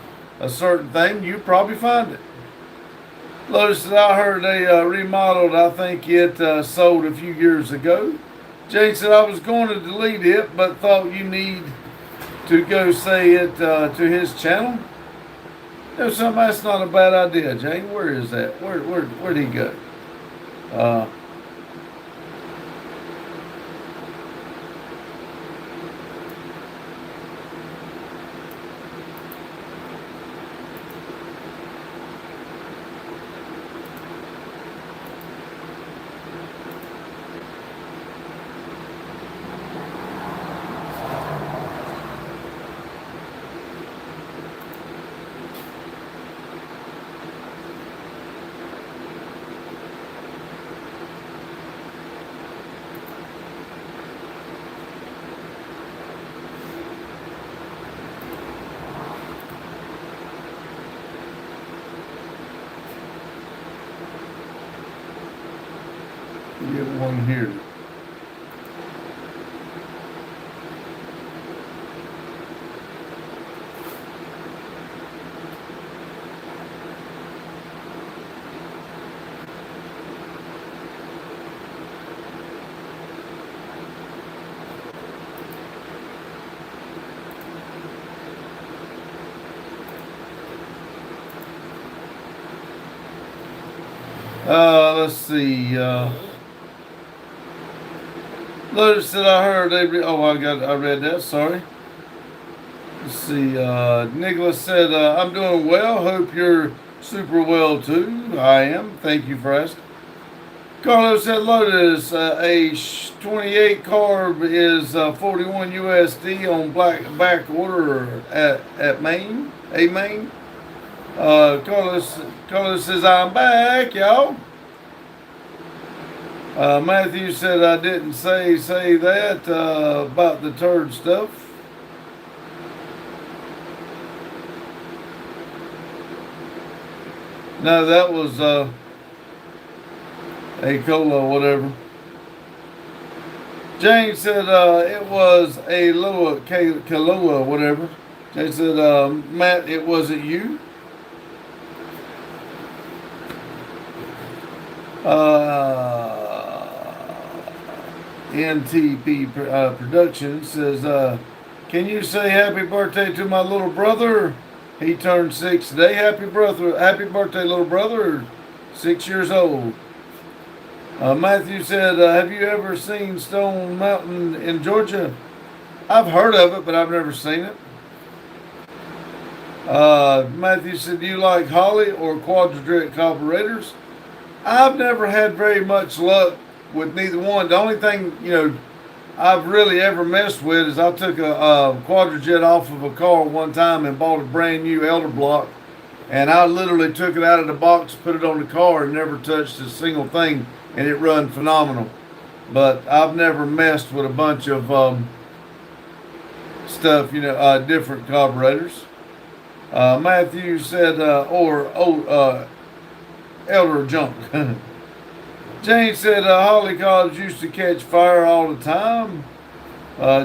certain thing, you probably find it. Lotus said, "I heard they remodeled. I think it sold a few years ago." Jane said, "I was going to delete it, but thought you need to go say it to his channel." You know, something that's not a bad idea, Jane. Where is that? Where'd he go? Get one here. Let's see. Lotus said, "I heard they..." I read that. Sorry. Let's see. Nicholas said, "I'm doing well. Hope you're super well too." I am. Thank you for asking. Carlos said, "Lotus, a 28 carb is 41 USD on back order at Maine. Maine." Carlos says, "I'm back, y'all." Matthew said, "I didn't say that about the turd stuff." No, that was a cola, whatever. Jane said it was a lower Kahlua, whatever. They said, "Matt, it wasn't you." NTP Productions says, "Can you say happy birthday to my little brother? He turned 6 today. Happy birthday, little brother. 6 years old." Matthew said, "Have you ever seen Stone Mountain in Georgia?" I've heard of it, but I've never seen it. Matthew said, "Do you like Holly or Quadrant carburetors?" I've never had very much luck with neither one. The only thing, I've really ever messed with is I took a Quadrajet off of a car one time and bought a brand new Elder Block, and I literally took it out of the box, put it on the car, and never touched a single thing, and it run phenomenal. But I've never messed with a bunch of stuff, different carburetors. Matthew said, Elder junk. Jane said, Holly cars used to catch fire all the time.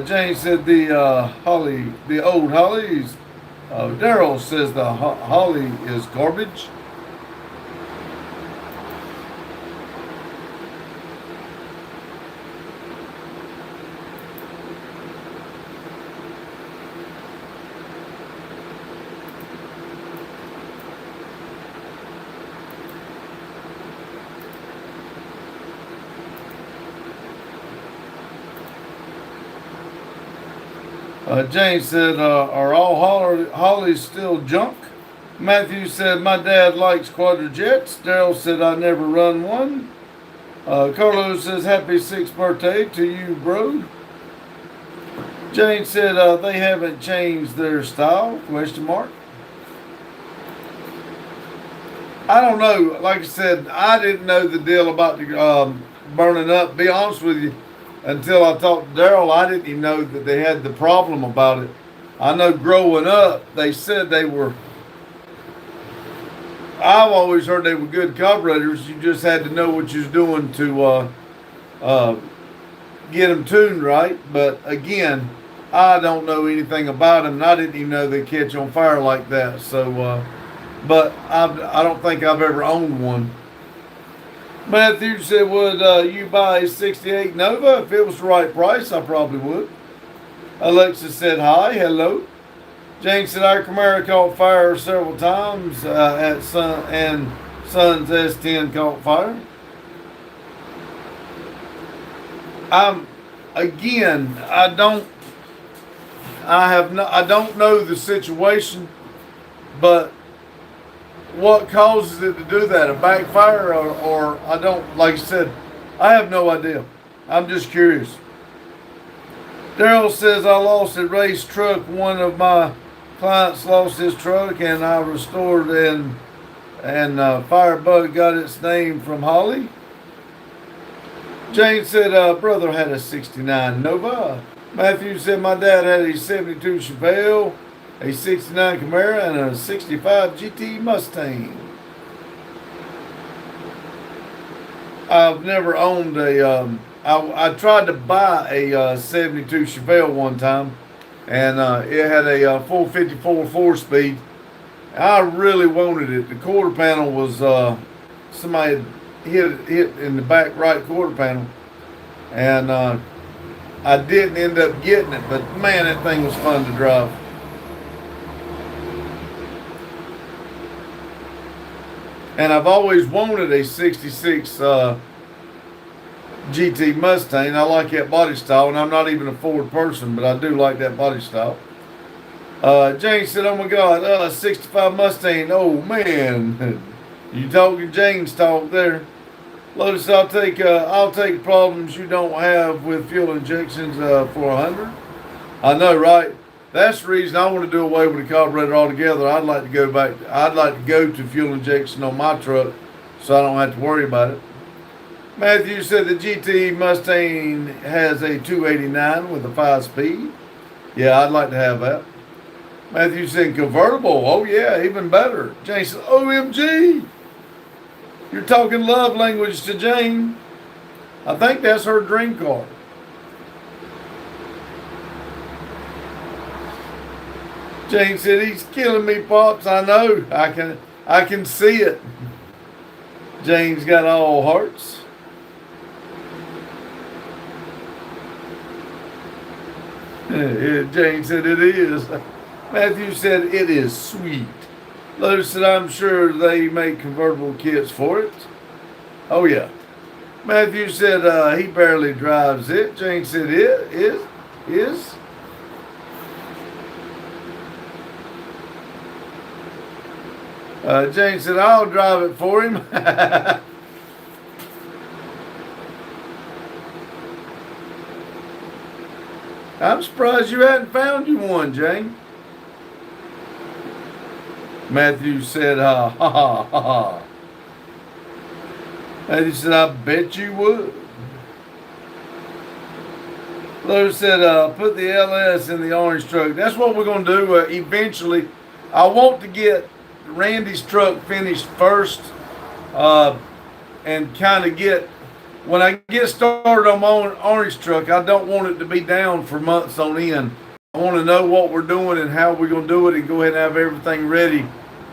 Jane said the old hollies Daryl says the Holly is garbage. James said, are all hollies still junk? Matthew said, my dad likes quadrojets. Daryl said, I never run one. Carlos says, happy 6th birthday to you, bro. James said, they haven't changed their style, question mark. I don't know. Like I said, I didn't know the deal about the burning up. Be honest with you. Until I talked to Daryl, I didn't even know that they had the problem about it. I know growing up, they said they were, I've always heard they were good carburetors. You just had to know what you was doing to get them tuned right. But again, I don't know anything about them, and I didn't even know they catch on fire like that. So, but I don't think I've ever owned one. Matthew said, would you buy a 68 Nova? If it was the right price, I probably would. Alexa said, hi, hello. James said, our Camaro caught fire several times at Son's S10 caught fire. Again, I don't know the situation, but what causes it to do that? A backfire or I don't, like I said, I have no idea. I'm just curious. Daryl says, I lost a race truck. One of my clients lost his truck and I restored and Firebug got its name from Holly. Jane said, brother had a 69 Nova. Matthew said, my dad had a 72 Chevelle, a 69 Camaro, and a 65 GT Mustang. I've never owned a, I tried to buy a 72 Chevelle one time, and it had a 454 4-speed. I really wanted it. The quarter panel was, somebody had hit in the back right quarter panel, and I didn't end up getting it, but man, that thing was fun to drive. And I've always wanted a 66 GT Mustang. I like that body style, and I'm not even a Ford person, but I do like that body style. James said, oh my God, 65 Mustang. Oh man, you talking James talk there. Lotus, I'll take problems you don't have with fuel injections for 100. I know, right? That's the reason I want to do away with the carburetor altogether. I'd like to go to fuel injection on my truck so I don't have to worry about it. Matthew said the GT Mustang has a 289 with a 5-speed. Yeah, I'd like to have that. Matthew said convertible. Oh yeah, even better. Jane said, OMG. You're talking love language to Jane. I think that's her dream car. Jane said, he's killing me, Pops. I know. I can see it. Jane's got all hearts. Jane said it is. Matthew said it is sweet. Lotus said, I'm sure they make convertible kits for it. Oh yeah. Matthew said he barely drives it. Jane said it is. Jane said, I'll drive it for him. I'm surprised you hadn't found you one, Jane. Matthew said, ha ha ha ha. Matthew said, I bet you would. Lotus said, put the LS in the orange truck. That's what we're going to do eventually. I want to get Randy's truck finished first and kind of get, when I get started on my orange truck, I don't want it to be down for months on end. I want to know what we're doing and how we're going to do it, and go ahead and have everything ready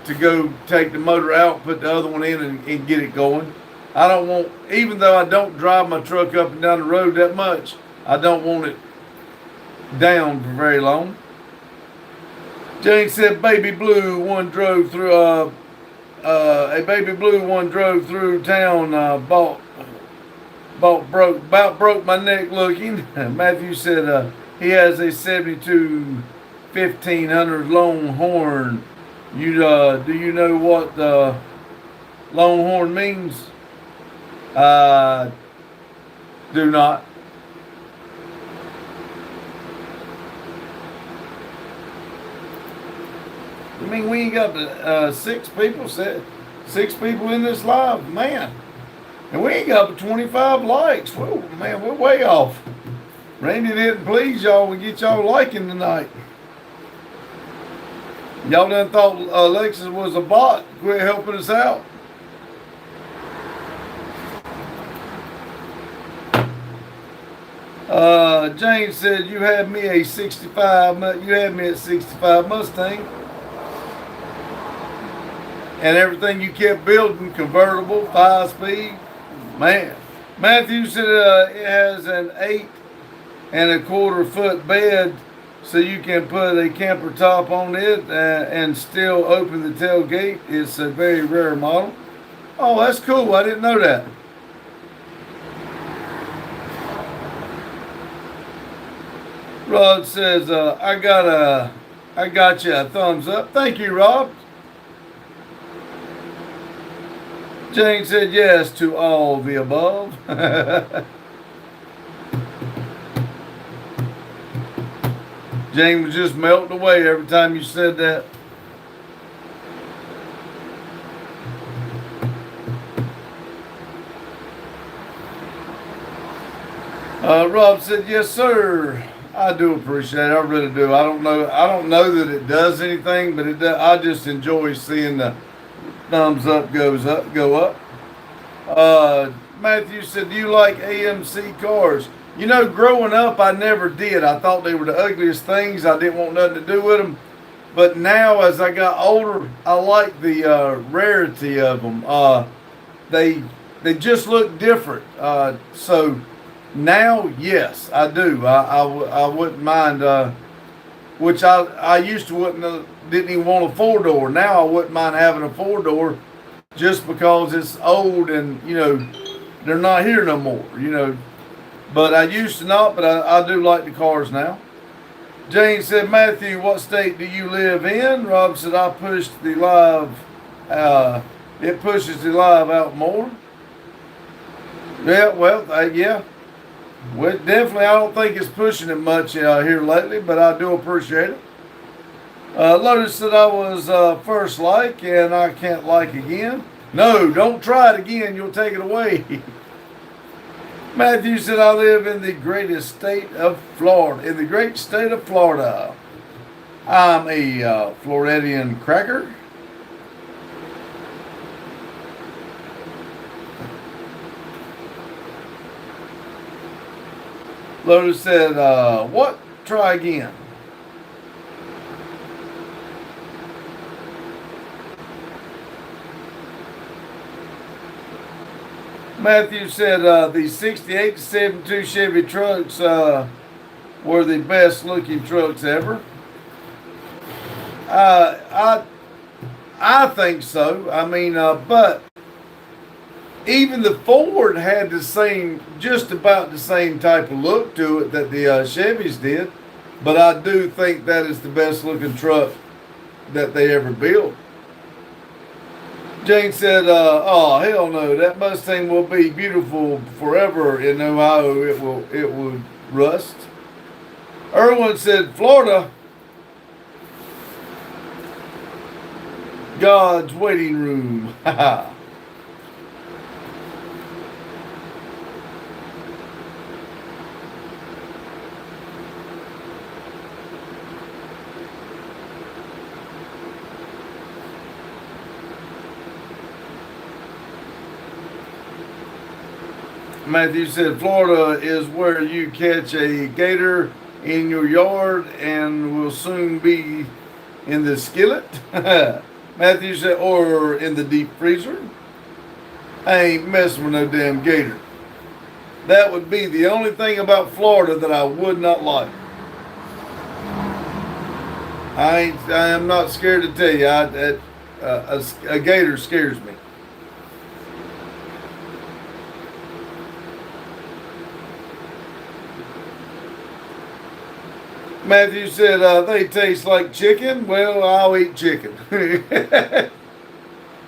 to go take the motor out, put the other one in, and get it going. I don't want, even though I don't drive my truck up and down the road that much, I don't want it down for very long. Jane said, "Baby blue one drove through a baby blue one drove through town. Broke my neck looking." Matthew said, "He has a 72 1500 Longhorn. Do you know what Longhorn means?" Do not. I mean, we ain't got six people in this live, man. And we ain't got but 25 likes. Whoa, man, we're way off. Randy didn't please y'all and get y'all liking tonight. Y'all done thought Alexis was a bot. Quit helping us out. James said, you had me at 65 Mustang. And everything you kept building, convertible, 5-speed. Man. Matthew said it has an 8.25 foot bed, so you can put a camper top on it and still open the tailgate. It's a very rare model. Oh, that's cool. I didn't know that. Rod says, I got you a thumbs up. Thank you, Rob. Jane said yes to all the above. Jane was just melting away every time you said that. Rob said, yes, sir. I do appreciate it. I really do. I don't know that it does anything, but it does. I just enjoy seeing the thumbs up go up. Matthew said, do you like AMC cars? You know, growing up, I never did. I thought they were the ugliest things. I didn't want nothing to do with them. But now, as I got older, I like the rarity of them. They just look different. So now, yes, I do. I wouldn't mind. Which I used to didn't even want a 4-door. Now I wouldn't mind having a 4-door, just because it's old and they're not here no more. But I used to not. But I do like the cars now. Jane said, Matthew, what state do you live in? Rob said, I pushed the live. It pushes the live out more. Yeah, well, yeah. Well, definitely, I don't think it's pushing it much here lately, but I do appreciate it. Lotus said I was first like, and I can't like again. No, don't try it again. You'll take it away. Matthew said, I live in the greatest state of Florida. In the great state of Florida. I'm a Floridian cracker. Lotus said, what? Try again. Matthew said the 68 to 72 Chevy trucks were the best looking trucks ever. I think so. I mean, but even the Ford had just about the same type of look to it that the Chevys did. But I do think that is the best looking truck that they ever built. Jane said, oh, hell no, that Mustang will be beautiful forever in Ohio. It will rust. Erwin said, Florida, God's waiting room. Matthew said, Florida is where you catch a gator in your yard and will soon be in the skillet. Matthew said, or in the deep freezer. I ain't messing with no damn gator. That would be the only thing about Florida that I would not like. I am not scared to tell you. A gator scares me. Matthew said, they taste like chicken. Well, I'll eat chicken.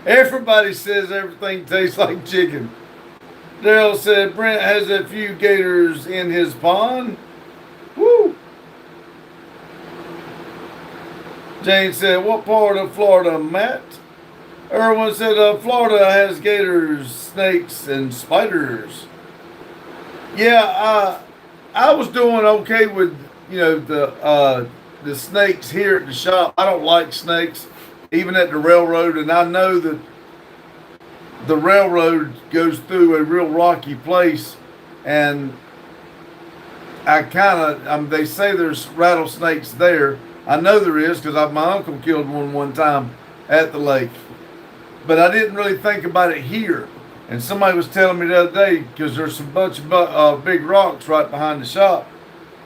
Everybody says everything tastes like chicken. Daryl said, Brent has a few gators in his pond. Woo! Jane said, what part of Florida, Matt? Erwin said, Florida has gators, snakes, and spiders. Yeah, I was doing okay with, the snakes here at the shop. I don't like snakes, even at the railroad, and I know that the railroad goes through a real rocky place, and they say there's rattlesnakes there. I know there is because my uncle killed one time at the lake, but I didn't really think about it here. And somebody was telling me the other day, because there's a bunch of big rocks right behind the shop,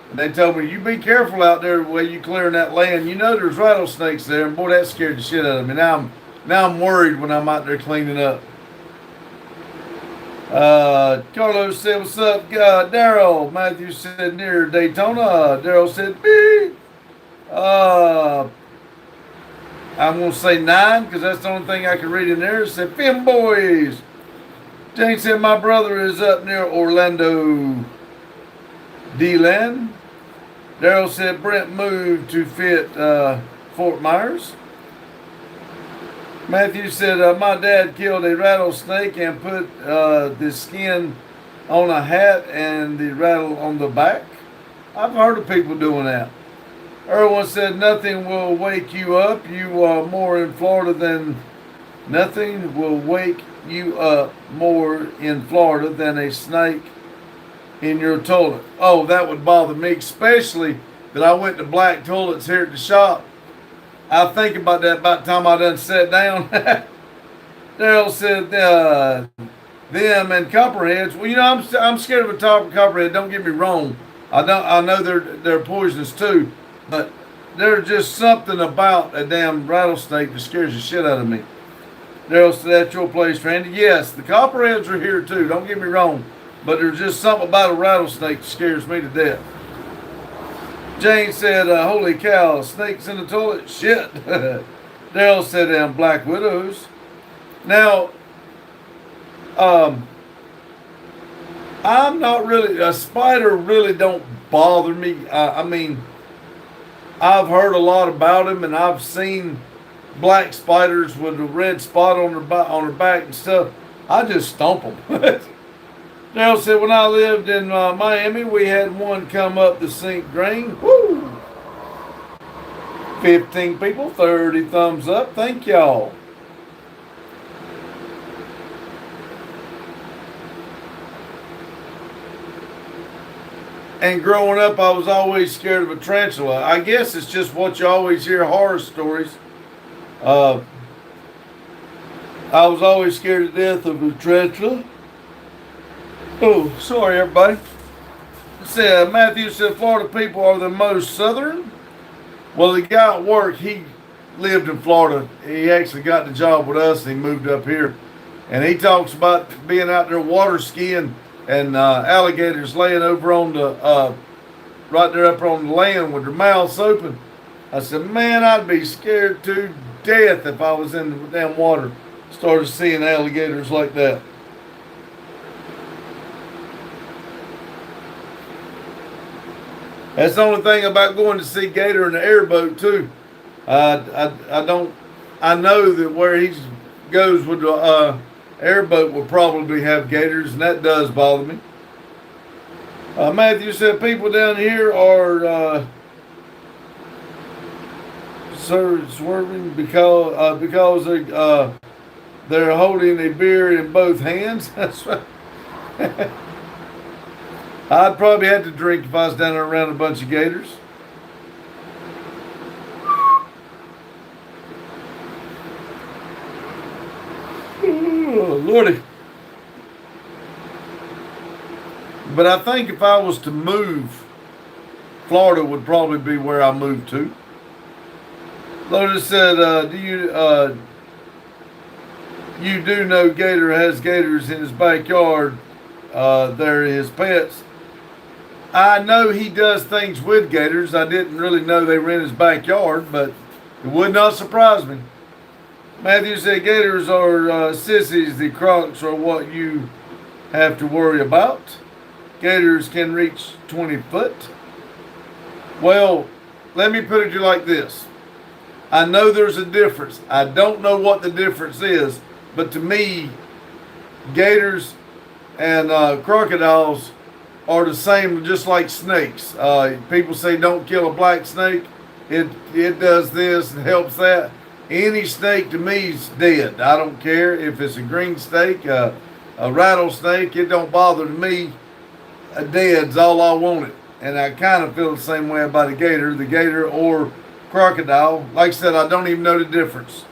and they told me, you be careful out there the way you clearing that land. You know there's rattlesnakes there, and boy, that scared the shit out of me. Now I'm worried when I'm out there cleaning up. Carlos said, what's up, Daryl? Matthew said, near Daytona. Daryl said, beep. I'm going to say 9 because that's the only thing I can read in there. It said, Fim Boys. Jane said, my brother is up near Orlando. D-Land. Daryl said, Brent moved to fit Fort Myers. Matthew said, my dad killed a rattlesnake and put the skin on a hat and the rattle on the back. I've heard of people doing that. Erwin said, nothing will wake you up. You are more in Florida than nothing will wake you up more in Florida than a snake in your toilet. Oh, that would bother me, especially that I went to black toilets here at the shop. I think about that about the time I done sat down. Daryl said, them and copperheads. Well, I'm scared of a copperhead. Don't get me wrong. I know they're poisonous too, but there's just something about a damn rattlesnake that scares the shit out of me. Daryl said, that's your place, Randy. Yes, the copperheads are here too. Don't get me wrong, but there's just something about a rattlesnake that scares me to death. Jane said, holy cow, snakes in the toilet? Shit. Daryl said, black widows. Now, I'm not really, a spider really don't bother me. I mean, I've heard a lot about them, and I've seen black spiders with a red spot on their back and stuff. I just stomp them. Daryl said, when I lived in Miami, we had one come up the sink drain. Woo! 15 people, 30 thumbs up. Thank y'all. And growing up, I was always scared of a tarantula. I guess it's just what you always hear horror stories. I was always scared to death of a tarantula. Oh, sorry, everybody. Matthew said, Florida people are the most southern. Well, the guy at work, he lived in Florida. He actually got the job with us, and he moved up here. And he talks about being out there water skiing and alligators laying over on the, right there up on the land with their mouths open. I said, man, I'd be scared to death if I was in the damn water. Started seeing alligators like that. That's the only thing about going to see gator in the airboat too. I know that where he goes with the airboat will probably have gators, and that does bother me. Matthew said people down here are swerving because they're holding a beer in both hands. That's right. I'd probably have to drink if I was down there around a bunch of gators. Oh, Lordy. But I think if I was to move, Florida would probably be where I moved to. Lotus said, you do know Gator has gators in his backyard. They're his pets. I know he does things with gators. I didn't really know they were in his backyard, but it would not surprise me. Matthew said gators are sissies. The crocs are what you have to worry about. Gators can reach 20 foot. Well, let me put it to you like this. I know there's a difference. I don't know what the difference is, but to me, gators and crocodiles are the same, just like snakes. People say don't kill a black snake. It does this and helps that. Any snake to me is dead. I don't care if it's a green snake, a rattlesnake. It don't bother me. A dead's all I wanted. And I kind of feel the same way about the gator or crocodile. Like I said, I don't even know the difference.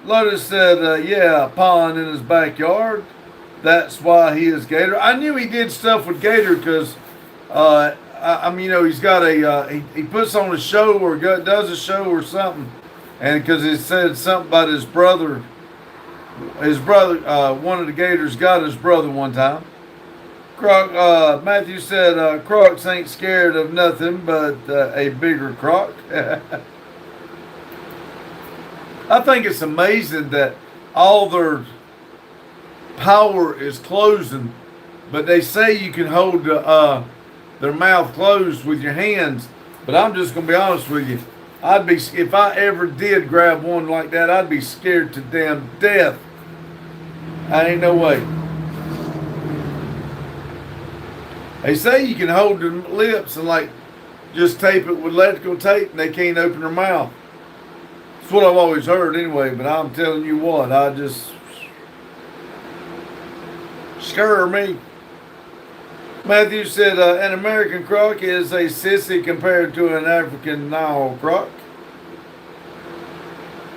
Lotus said, yeah, a pond in his backyard. That's why he is Gator. I knew he did stuff with Gator because, I mean, you know, he's got he puts on a show or does a show or something. And because it said something about his brother, one of the Gators got his brother one time. Matthew said, crocs ain't scared of nothing but a bigger croc. I think it's amazing that all their power is closing, but they say you can hold their mouth closed with your hands. But I'm just gonna be honest with you. If I ever did grab one like that, I'd be scared to damn death. I ain't no way. They say you can hold their lips and like just tape it with electrical tape, and they can't open their mouth. That's what I've always heard anyway, but I'm telling you what, I just scare me. Matthew said an American croc is a sissy compared to an African Nile croc.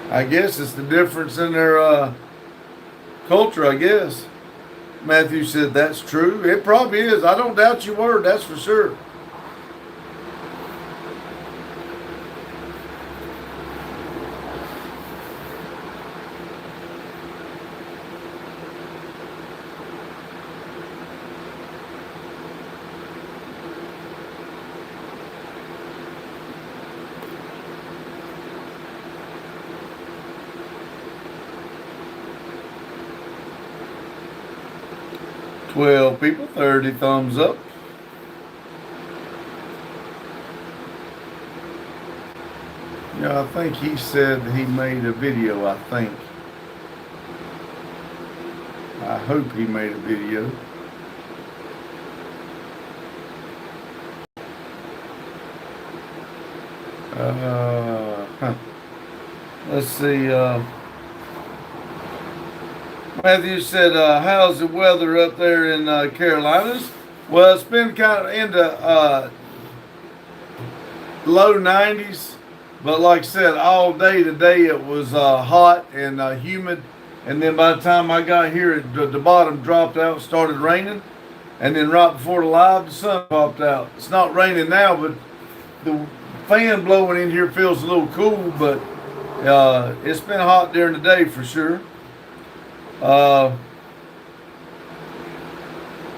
I guess it's the difference in their culture, I guess. Matthew said that's true. It probably is. I don't doubt your word, that's for sure. People, 30 thumbs up. Yeah, I think he said he made a video, I think. I hope he made a video. Let's see, Matthew said, how's the weather up there in Carolinas? Well, it's been kind of into low 90s, but like I said, all day today it was hot and humid, and then by the time I got here, the bottom dropped out, started raining, and then right before the live, the sun popped out. It's not raining now, but the fan blowing in here feels a little cool, but it's been hot during the day for sure.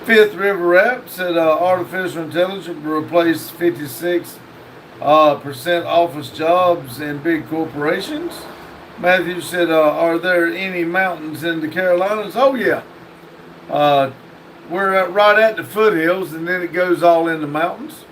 Fifth River Rap said artificial intelligence will replace 56% office jobs in big corporations. Matthew said, are there any mountains in the Carolinas? Oh yeah. We're right at the foothills, and then it goes all in the mountains.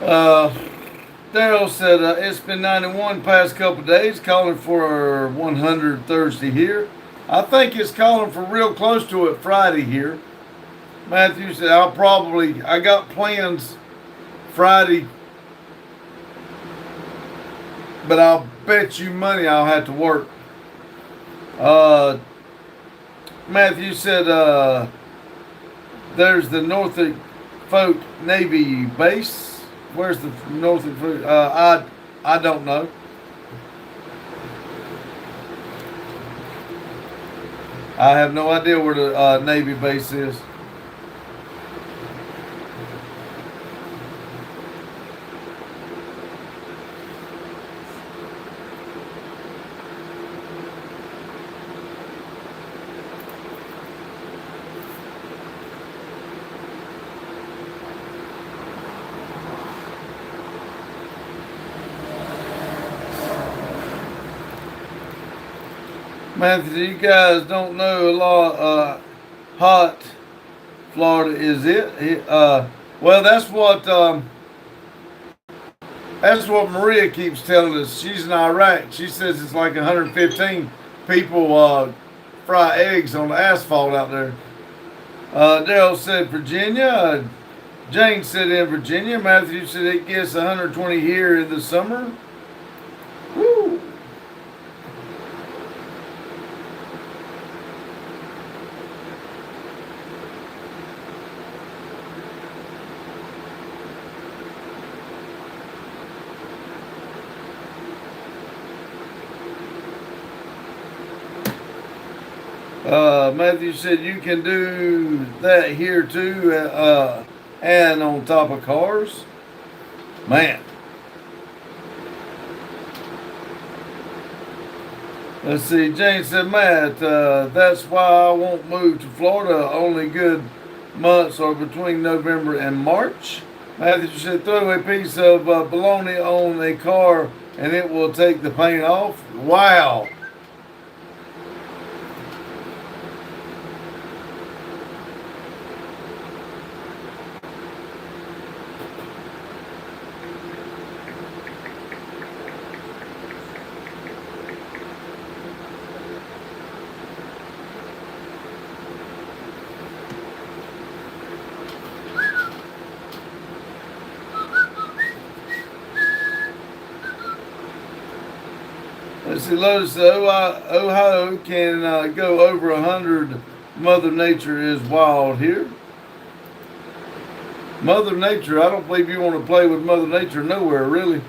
Daryl said it's been 91 past couple days, calling for 100 Thursday here. I think it's calling for real close to it Friday here. Matthew said I got plans Friday, but I'll bet you money I'll have to work. Matthew said there's the Norfolk Folk Navy base. Where's the Norfolk Folk? I don't know. I have no idea where the Navy base is. Matthew, you guys don't know a lot hot Florida is it? Well, that's what Maria keeps telling us. She's in Iraq. She says it's like 115 people fry eggs on the asphalt out there. Daryl said Virginia. Jane said in Virginia. Matthew said it gets 120 here in the summer. Woo! Matthew said you can do that here too, and on top of cars. Man. Let's see, Jane said, Matt, that's why I won't move to Florida. Only good months are between November and March. Matthew said, throw a piece of bologna on a car and it will take the paint off. Wow. Let's see, Lotus, Ohio can go over 100. Mother Nature is wild here. Mother Nature, I don't believe you want to play with Mother Nature nowhere, really.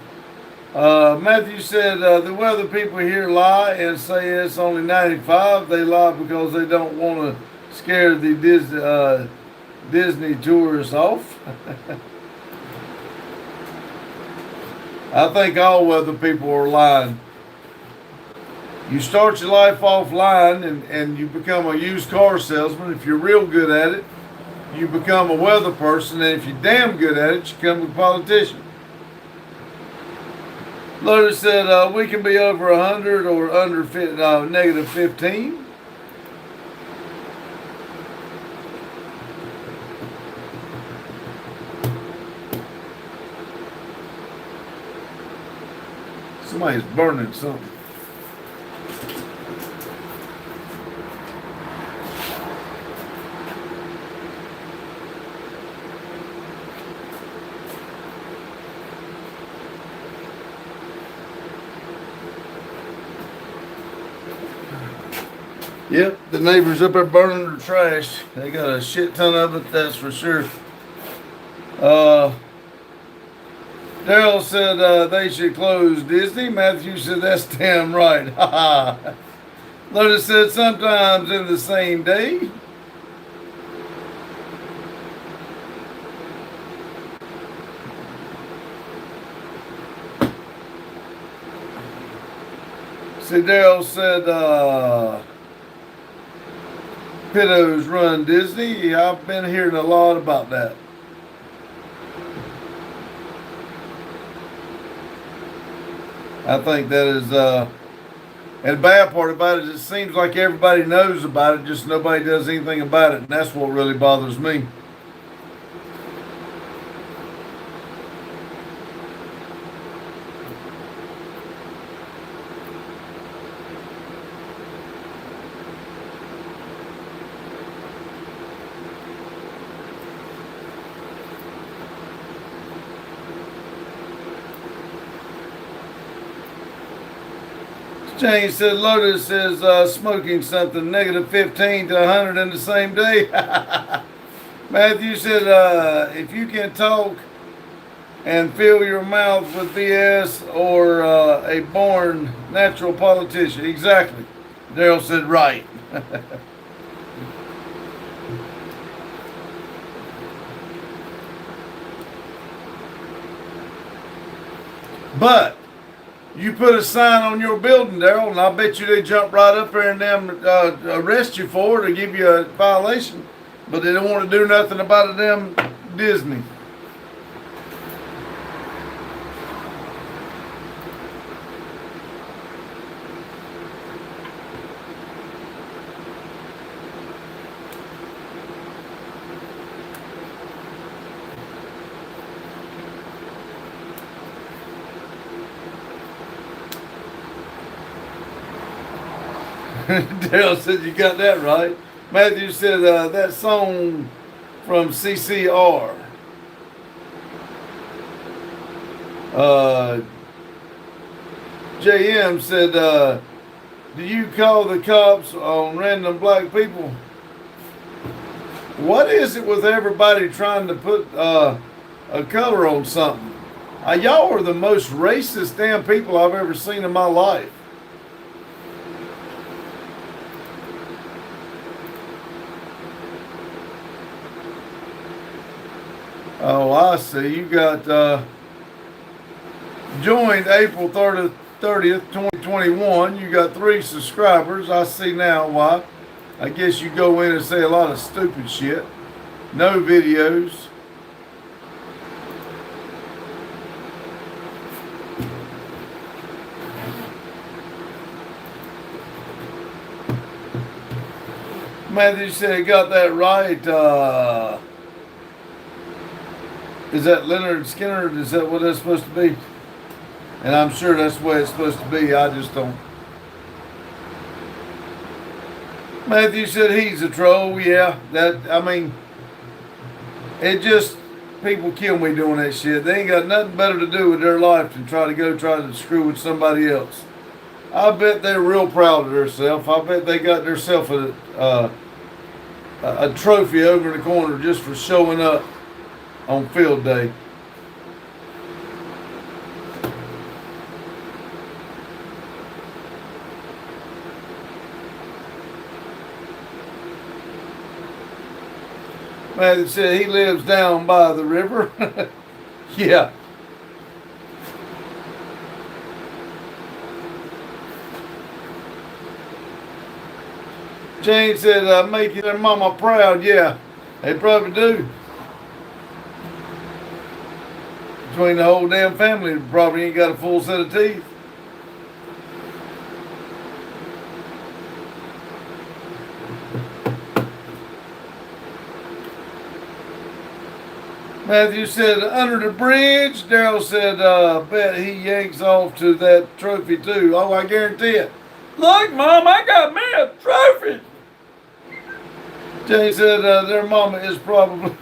Matthew said the weather people here lie and say it's only 95. They lie because they don't want to scare the Disney tourists off. I think all weather people are lying. You start your life off lying and you become a used car salesman. If you're real good at it, you become a weather person. And if you're damn good at it, you become a politician. Lotus said we can be over 100 or under negative 15. Somebody's burning something. Yep, the neighbors up there burning their trash. They got a shit ton of it, that's for sure. Daryl said they should close Disney. Matthew said that's damn right. Lotus said sometimes in the same day. See, Daryl said Pittos run Disney. I've been hearing a lot about that. I think that is, and the bad part about it seems like everybody knows about it, just nobody does anything about it, and that's what really bothers me. Jane said Lotus is smoking something negative 15 to 100 in the same day. Matthew said if you can talk and fill your mouth with BS or a born natural politician. Exactly. Daryl said right. But you put a sign on your building, Daryl, and I bet you they jump right up there and them arrest you for it or give you a violation. But they don't want to do nothing about it, them Disney. Daryl said you got that right. Matthew said that song from CCR. JM said, do you call the cops on random black people? What is it with everybody trying to put a color on something? Y'all are the most racist damn people I've ever seen in my life. Oh, I see. You got joined April 30th, 2021. You got 3 subscribers. I see now why. I guess you go in and say a lot of stupid shit. No videos. Matthew said, got that right. Is that Leonard Skinner? Is that what that's supposed to be? And I'm sure that's the way it's supposed to be. I just don't. Matthew said he's a troll. Yeah, I mean, it just, people kill me doing that shit. They ain't got nothing better to do with their life than try to screw with somebody else. I bet they're real proud of themselves. I bet they got themselves a trophy over in the corner just for showing up on field day. Man said he lives down by the river. Yeah. Jane said, make their mama proud. Yeah, they probably do. Between the whole damn family, probably ain't got a full set of teeth. Matthew said, under the bridge. Daryl said, bet he yanks off to that trophy too. Oh, I guarantee it. Look, Mom, I got me a trophy. Jane said, their mama is probably...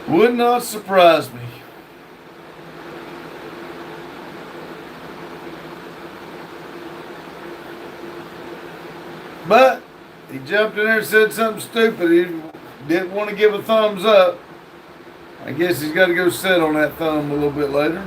Would not surprise me. But he jumped in there and said something stupid. He didn't want to give a thumbs up. I guess he's got to go sit on that thumb a little bit later.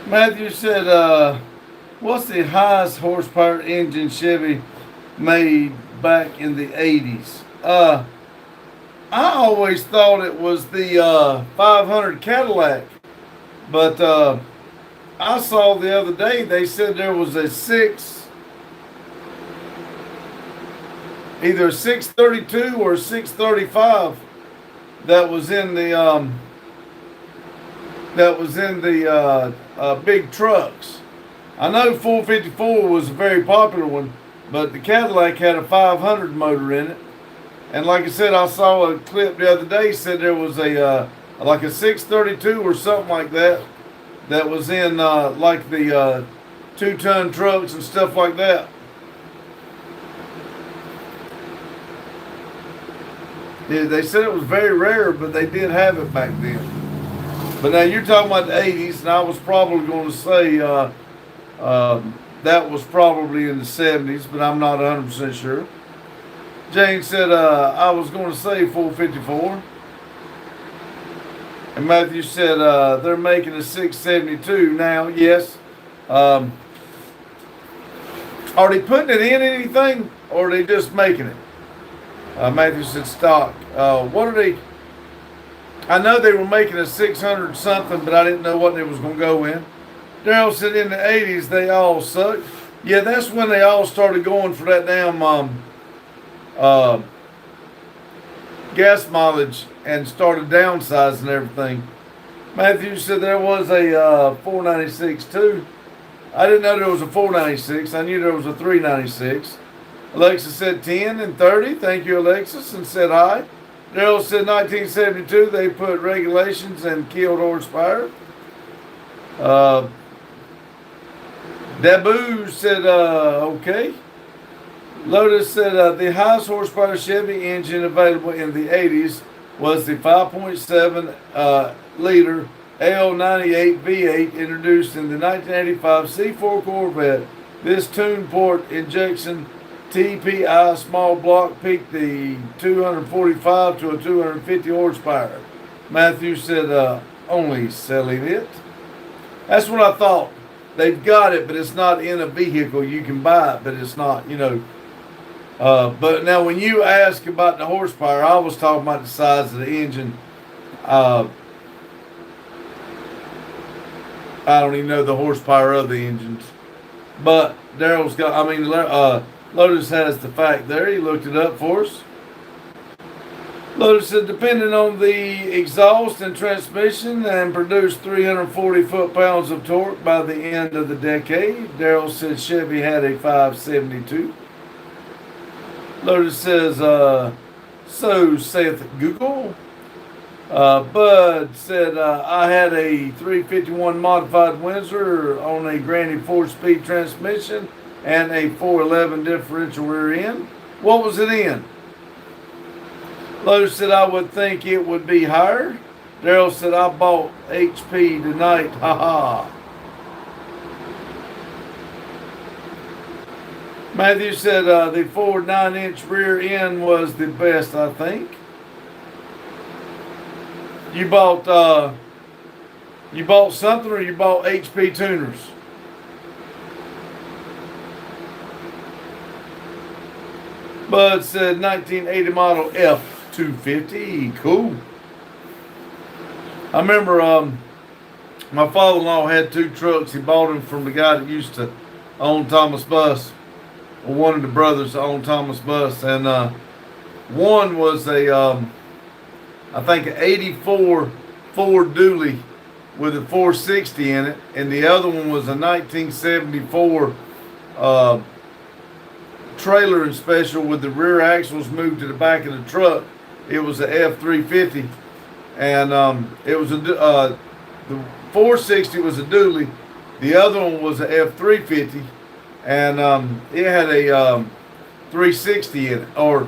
Matthew said, what's the highest horsepower engine Chevy made back in the 80s? I always thought it was the 500 Cadillac, but I saw the other day they said there was either a 632 or a 635 that was in the big trucks. I know 454 was a very popular one, but the Cadillac had a 500 motor in it. And like I said, I saw a clip the other day said there was a like a 632 or something like that was in like the 2-ton trucks and stuff like that. Yeah, they said it was very rare, but they did have it back then. But now you're talking about the 80s, and I was probably going to say that was probably in the 70s, but I'm not 100% sure. Jane said I was going to say 454. And Matthew said they're making a 672 now. Yes. Are they putting it in anything, or are they just making it? Matthew said stock. What are they? I know they were making a 600 something, but I didn't know what it was going to go in. Daryl said in the 80s they all sucked. Yeah, that's when they all started going for that damn gas mileage and started downsizing everything. Matthew said there was a 496 too. I didn't know there was a 496. I knew there was a 396. Alexis said 10 and 30. Thank you, Alexis, and said hi. Daryl said 1972 they put regulations and killed horsepower. Dabu said okay. Lotus said the highest horsepower Chevy engine available in the 80s was the 5.7 liter L98 V8 introduced in the 1985 C4 Corvette. This tuned port injection TPI small block peaked the 245 to a 250 horsepower. Matthew said only selling it. That's what I thought. They've got it, but it's not in a vehicle. You can buy it, but it's not, but now when you ask about the horsepower, I was talking about the size of the engine. I don't even know the horsepower of the engines. But Daryl's got, Lotus has the fact there. He looked it up for us. Lotus said depending on the exhaust and transmission and produced 340 foot-pounds of torque by the end of the decade. Daryl said Chevy had a 572. Lotus says, so saith Google. Bud said, I had a 351 modified Windsor on a Granny 4-speed transmission and a 411 differential rear end. What was it in? Lotus said, I would think it would be higher. Daryl said, I bought HP tonight. Ha ha. Matthew said the Ford 9-inch rear end was the best, I think. You bought something, or you bought HP tuners? Bud said 1980 model F250. Cool. I remember my father-in-law had 2 trucks. He bought them from the guy that used to own Thomas Bus. One of the brothers owned Thomas Bus, and one was I think an 84 Ford Dually with a 460 in it, and the other one was a 1974 trailer and special with the rear axles moved to the back of the truck. It was a F350, and it was the 460 was a Dually, the other one was a F350. And it had a 360 in it, or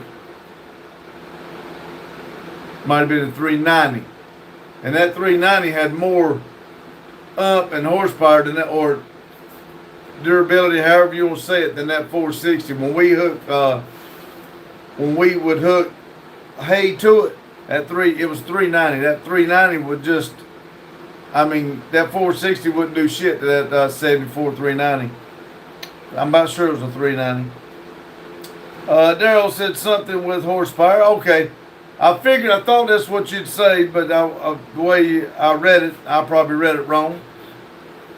might have been a 390. And that 390 had more up and horsepower than that, or durability, however you want to say it, than that 460. When we would hook hay to it, it was 390. That 390 would just, that 460 wouldn't do shit to that 74 390. I'm about sure it was a 390. Daryl said something with horsepower. Okay. I figured, I thought that's what you'd say, but the way I read it, I probably read it wrong.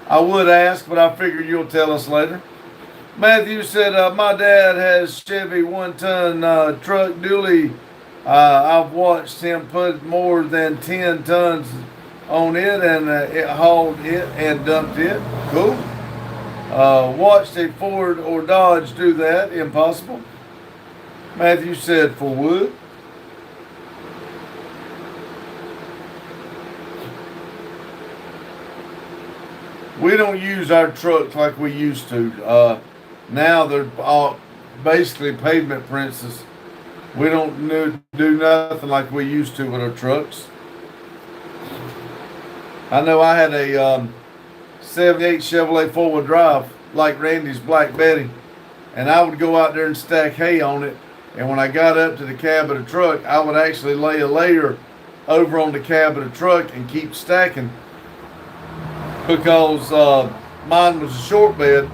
I would ask, but I figured you'll tell us later. Matthew said, my dad has Chevy 1-ton truck dually. I've watched him put more than 10 tons on it, and it hauled it and dumped it. Cool. Watched a Ford or Dodge do that. Impossible. Matthew said, for wood. We don't use our trucks like we used to. Now they're all basically pavement princes. We don't do nothing like we used to with our trucks. I know I had a 78 Chevrolet 4-wheel drive like Randy's Black Betty, and I would go out there and stack hay on it. And when I got up to the cab of the truck, I would actually lay a layer over on the cab of the truck and keep stacking, because mine was a short bed,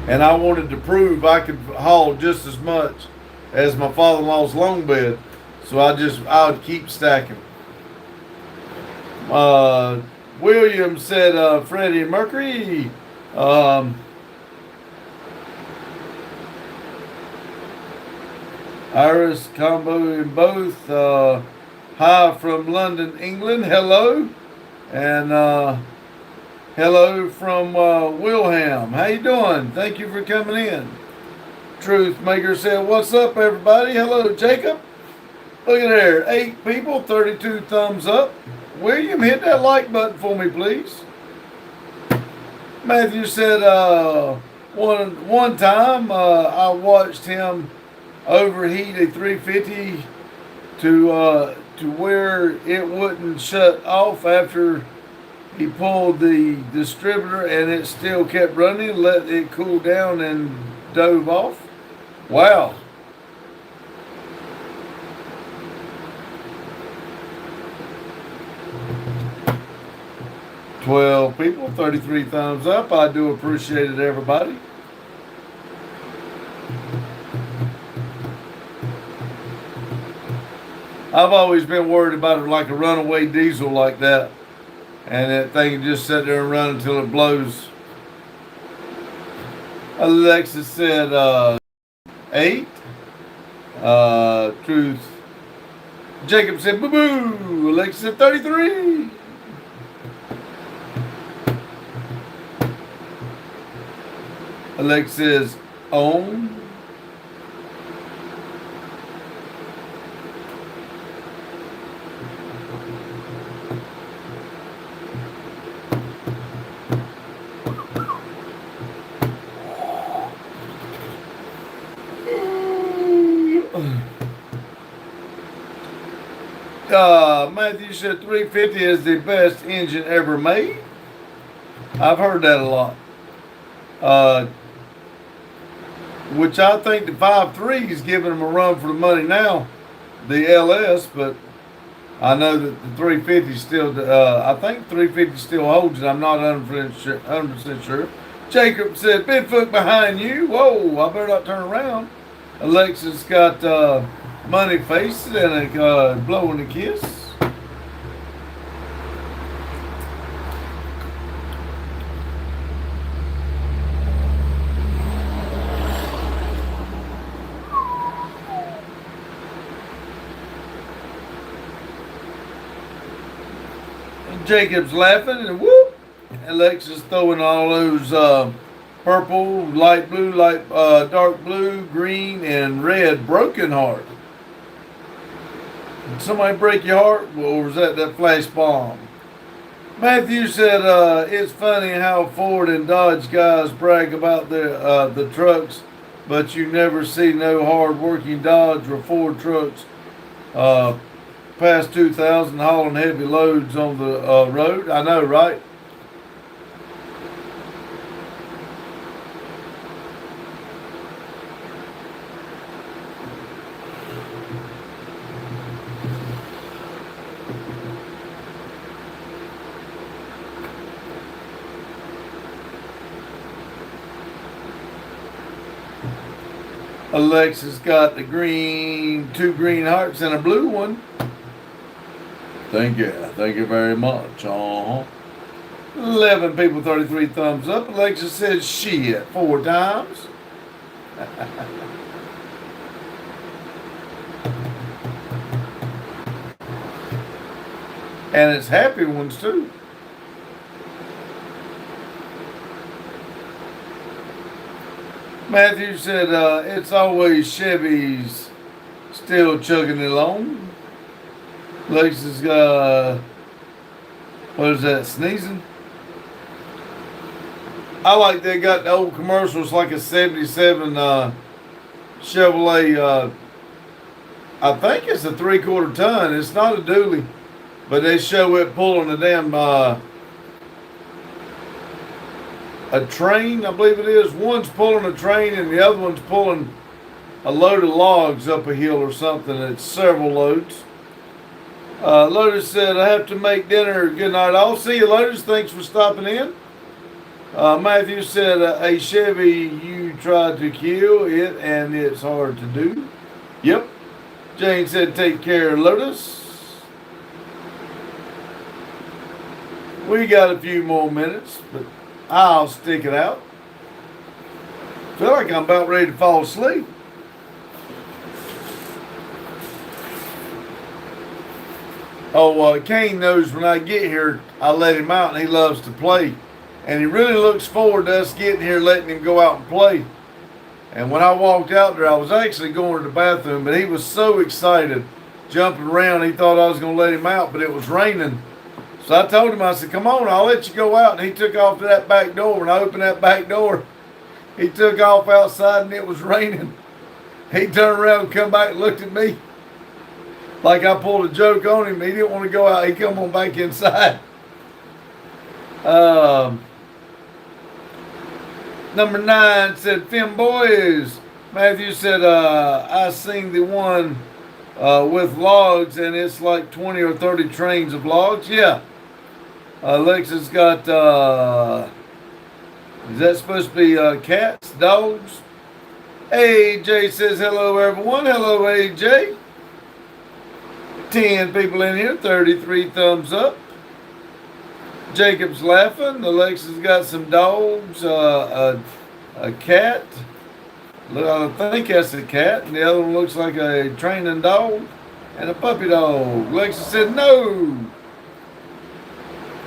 and I wanted to prove I could haul just as much as my father-in-law's long bed. So I would keep stacking. William said, Freddie Mercury. Iris combo in both. Hi from London, England. Hello. And hello from Wilhelm. How you doing? Thank you for coming in. Truth Maker said, what's up, everybody? Hello, Jacob. Look at there. 8 people, 32 thumbs up. William, hit that like button for me, please. Matthew said, one time I watched him overheat a 350 to where it wouldn't shut off after he pulled the distributor, and it still kept running, let it cool down, and dove off. Wow. $12 people, 33 thumbs up. I do appreciate it, everybody. I've always been worried about it like a runaway diesel like that. And that thing can just sit there and run until it blows. Alexis said 8. Truth. Jacob said boo boo. Alexis said 33. Alexis says own. Matthew said 350 is the best engine ever made. I've heard that a lot. Which I think the 5.3 is giving them a run for the money now, the LS, but I know that the 350 still, I think 350 still holds it. I'm not 100% sure. Jacob said, Bigfoot behind you. Whoa, I better not turn around. Alexis got money face and a blowing a kiss. Jacob's laughing and whoop. Alexis throwing all those purple, light blue, dark blue, green, and red broken heart. Did somebody break your heart? Or was that flash bomb? Matthew said it's funny how Ford and Dodge guys brag about the trucks, but you never see no hard-working Dodge or Ford trucks past 2,000 hauling heavy loads on the road. I know, right? Alexis got the green, 2 green hearts and a blue one. Thank you very much. 11 people, 33 thumbs up. Alexis says shit 4 times. And it's happy ones too. Matthew said, it's always Chevy's still chugging it along. Alexis got, what is that, sneezing? I like they got the old commercials like a 77 Chevrolet, I think it's a 3/4 ton. It's not a dually, but they show it pulling a damn, a train, I believe it is. One's pulling a train and the other one's pulling a load of logs up a hill or something. It's several loads. Lotus said, I have to make dinner. Good night. I'll see you, Lotus. Thanks for stopping in. Matthew said, a Chevy, you tried to kill it and it's hard to do. Yep. Jane said, take care, Lotus. We got a few more minutes, but I'll stick it out. Feel like I'm about ready to fall asleep. Oh, Kane knows when I get here, I let him out and he loves to play. And he really looks forward to us getting here, letting him go out and play. And when I walked out there, I was actually going to the bathroom, but he was so excited, jumping around, he thought I was going to let him out, but it was raining. So I told him, I said, come on, I'll let you go out. And he took off to that back door. When I opened that back door, he took off outside and it was raining. He turned around and come back and looked at me like I pulled a joke on him. He didn't want to go out. He come on back inside. Number 9 said, Fim Boys. Matthew said, I seen the one with logs and it's like 20 or 30 trains of logs. Yeah. Alexis got, is that supposed to be cats, dogs? AJ says, hello everyone. Hello AJ. 10 people in here, 33 thumbs up. Jacob's laughing. Alexis got some dogs, a cat. I think that's a cat. And the other one looks like a training dog and a puppy dog. Alexis said no.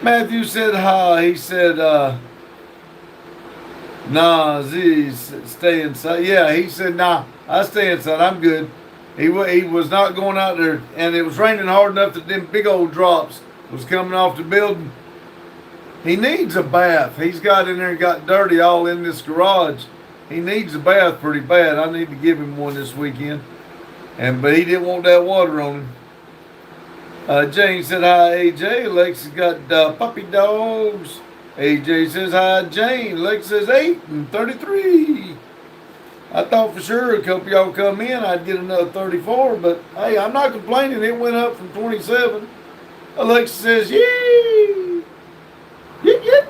Matthew said hi. He said, nah, Z, stay inside. Yeah, he said, nah, I stay inside. I'm good. He was not going out there, and it was raining hard enough that them big old drops was coming off the building. He needs a bath. He's got in there and got dirty all in this garage. He needs a bath pretty bad. I need to give him one this weekend. But he didn't want that water on him. Jane said hi, AJ. Alexis got puppy dogs. AJ says hi, Jane. Alexis says 8 and 33. I thought for sure a couple of y'all come in, I'd get another 34, but hey, I'm not complaining. It went up from 27. Alexis says, yee! Yip, yip.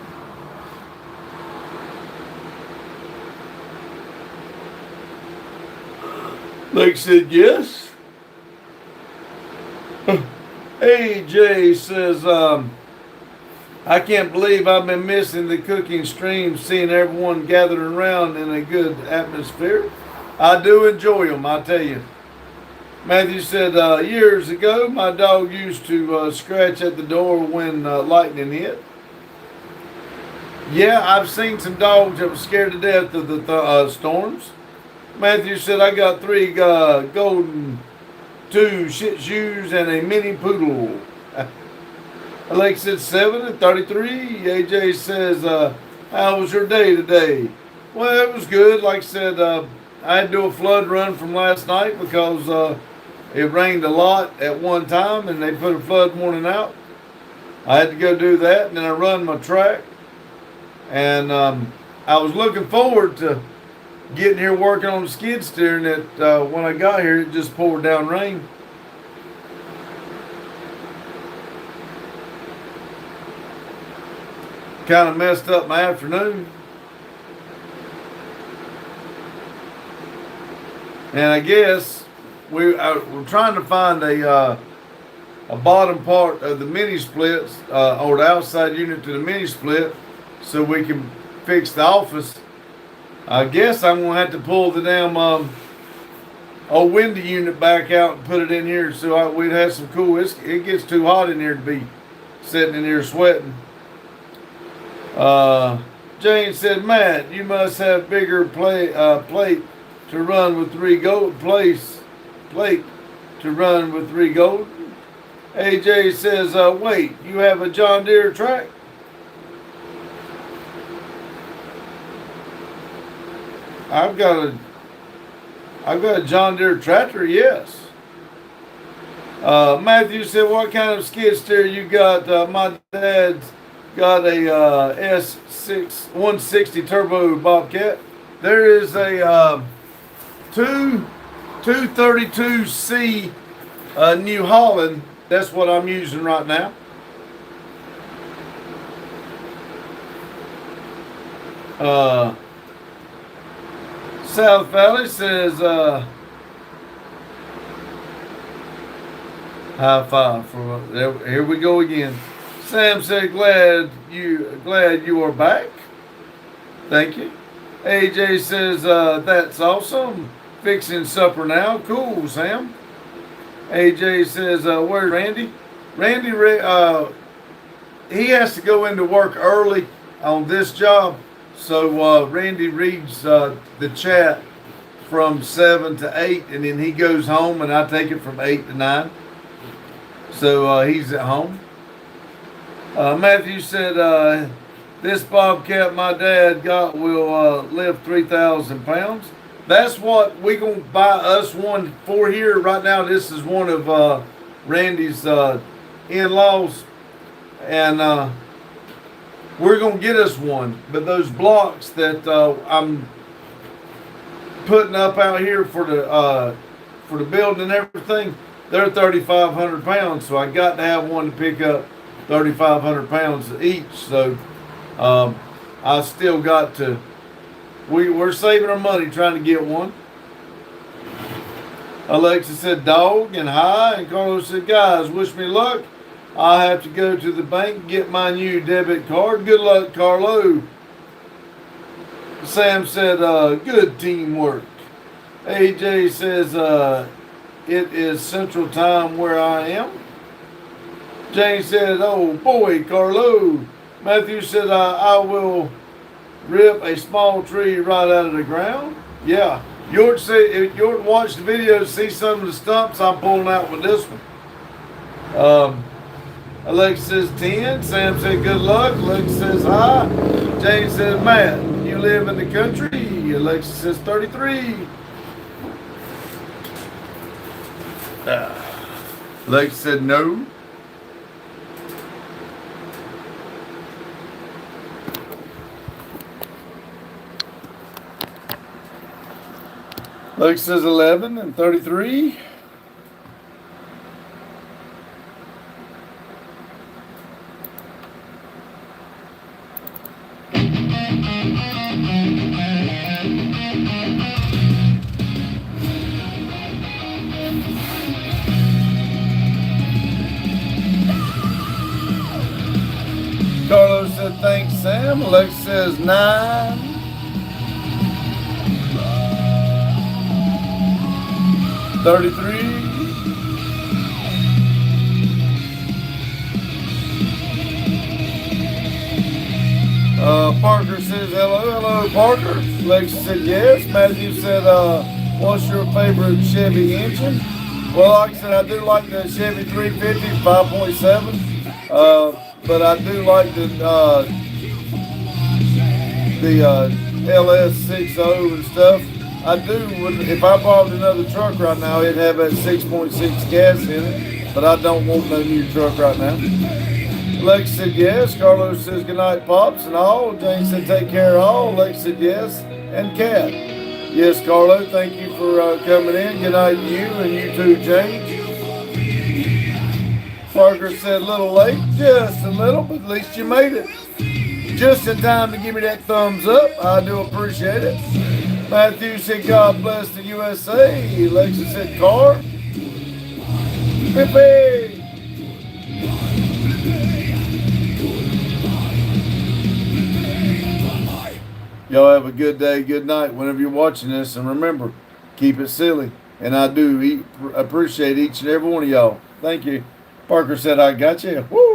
Alexis said, yes. AJ says, I can't believe I've been missing the cooking stream, seeing everyone gathered around in a good atmosphere. I do enjoy them, I tell you. Matthew said, years ago, my dog used to scratch at the door when lightning hit. Yeah, I've seen some dogs that were scared to death of the storms. Matthew said, I got 3 golden, 2 Shih Tzus, and a mini poodle. Alexis said 7 and 33. AJ says, how was your day today? Well, it was good. Like I said, I had to do a flood run from last night because it rained a lot at one time and they put a flood warning out. I had to go do that, and then I run my track. And I was looking forward to getting here working on the skid steer, and when I got here, it just poured down rain. Kind of messed up my afternoon. And I guess we're trying to find a bottom part of the mini splits, or the outside unit to the mini split, so we can fix the office. I guess I'm gonna have to pull the damn old window unit back out and put it in here so we'd have some cool. It gets too hot in here to be sitting in here sweating. Jane said, Matt, you must have bigger plate to run with 3 gold plate to run with 3 gold. AJ says, wait, you have a John Deere track? I've got a John Deere tractor, yes. Matthew said, what kind of skid steer you got? My dad's got a S160 turbo Bobcat. There is a 232C New Holland. That's what I'm using right now. South Valley says, high five for here we go again. Sam said, glad you are back. Thank you. AJ says, that's awesome. Fixing supper now. Cool, Sam. AJ says, where's Randy? Randy, he has to go into work early on this job. So Randy reads the chat from 7 to 8, and then he goes home, and I take it from 8 to 9. So he's at home. Matthew said, this Bobcat my dad got will lift 3,000 pounds. That's what we gonna buy us one for here. Right now, this is one of Randy's in-laws, and we're gonna get us one. But those blocks that I'm putting up out here for the building and everything, they're 3,500 pounds. So I got to have one to pick up 3,500 pounds each. So I still got to. We're saving our money trying to get one. Alexa said dog and hi, and Carlos said, guys, wish me luck. I have to go to the bank and get my new debit card. Good luck, Carlo. Sam said, good teamwork. AJ says, it is Central Time where I am. Jane said, oh boy, Carlo. Matthew said, I will rip a small tree right out of the ground. Yeah. You'll watch the video to see some of the stumps I'm pulling out with this one. Alexa says 10. Sam said good luck. Alexa says hi. Jane says, Matt, you live in the country? Alexa says 33. Alexa said no. Alexa says 11 and 33. Carlos said thanks, Sam. Alexa says 9. 33. Parker says hello, Parker. Alexa said yes. Matthew said, what's your favorite Chevy engine? Well, like I said, I do like the Chevy 350 5.7, but I do like the LS60 and stuff. I do, if I bought another truck right now, it'd have that 6.6 gas in it, but I don't want no new truck right now. Lex said yes. Carlos says goodnight, Pops, and all. Jane said take care of all. Lex said yes, and Cat. Yes, Carlo, thank you for coming in. Good night to you, and you too, Jane. Parker said a little late, just a little, but at least you made it. Just in time to give me that thumbs up. I do appreciate it. Matthew said, God bless the USA. Alexis said, car. Pippi. Y'all have a good day, good night whenever you're watching this. And remember, keep it silly. And I do appreciate each and every one of y'all. Thank you. Parker said, I got you. Woo!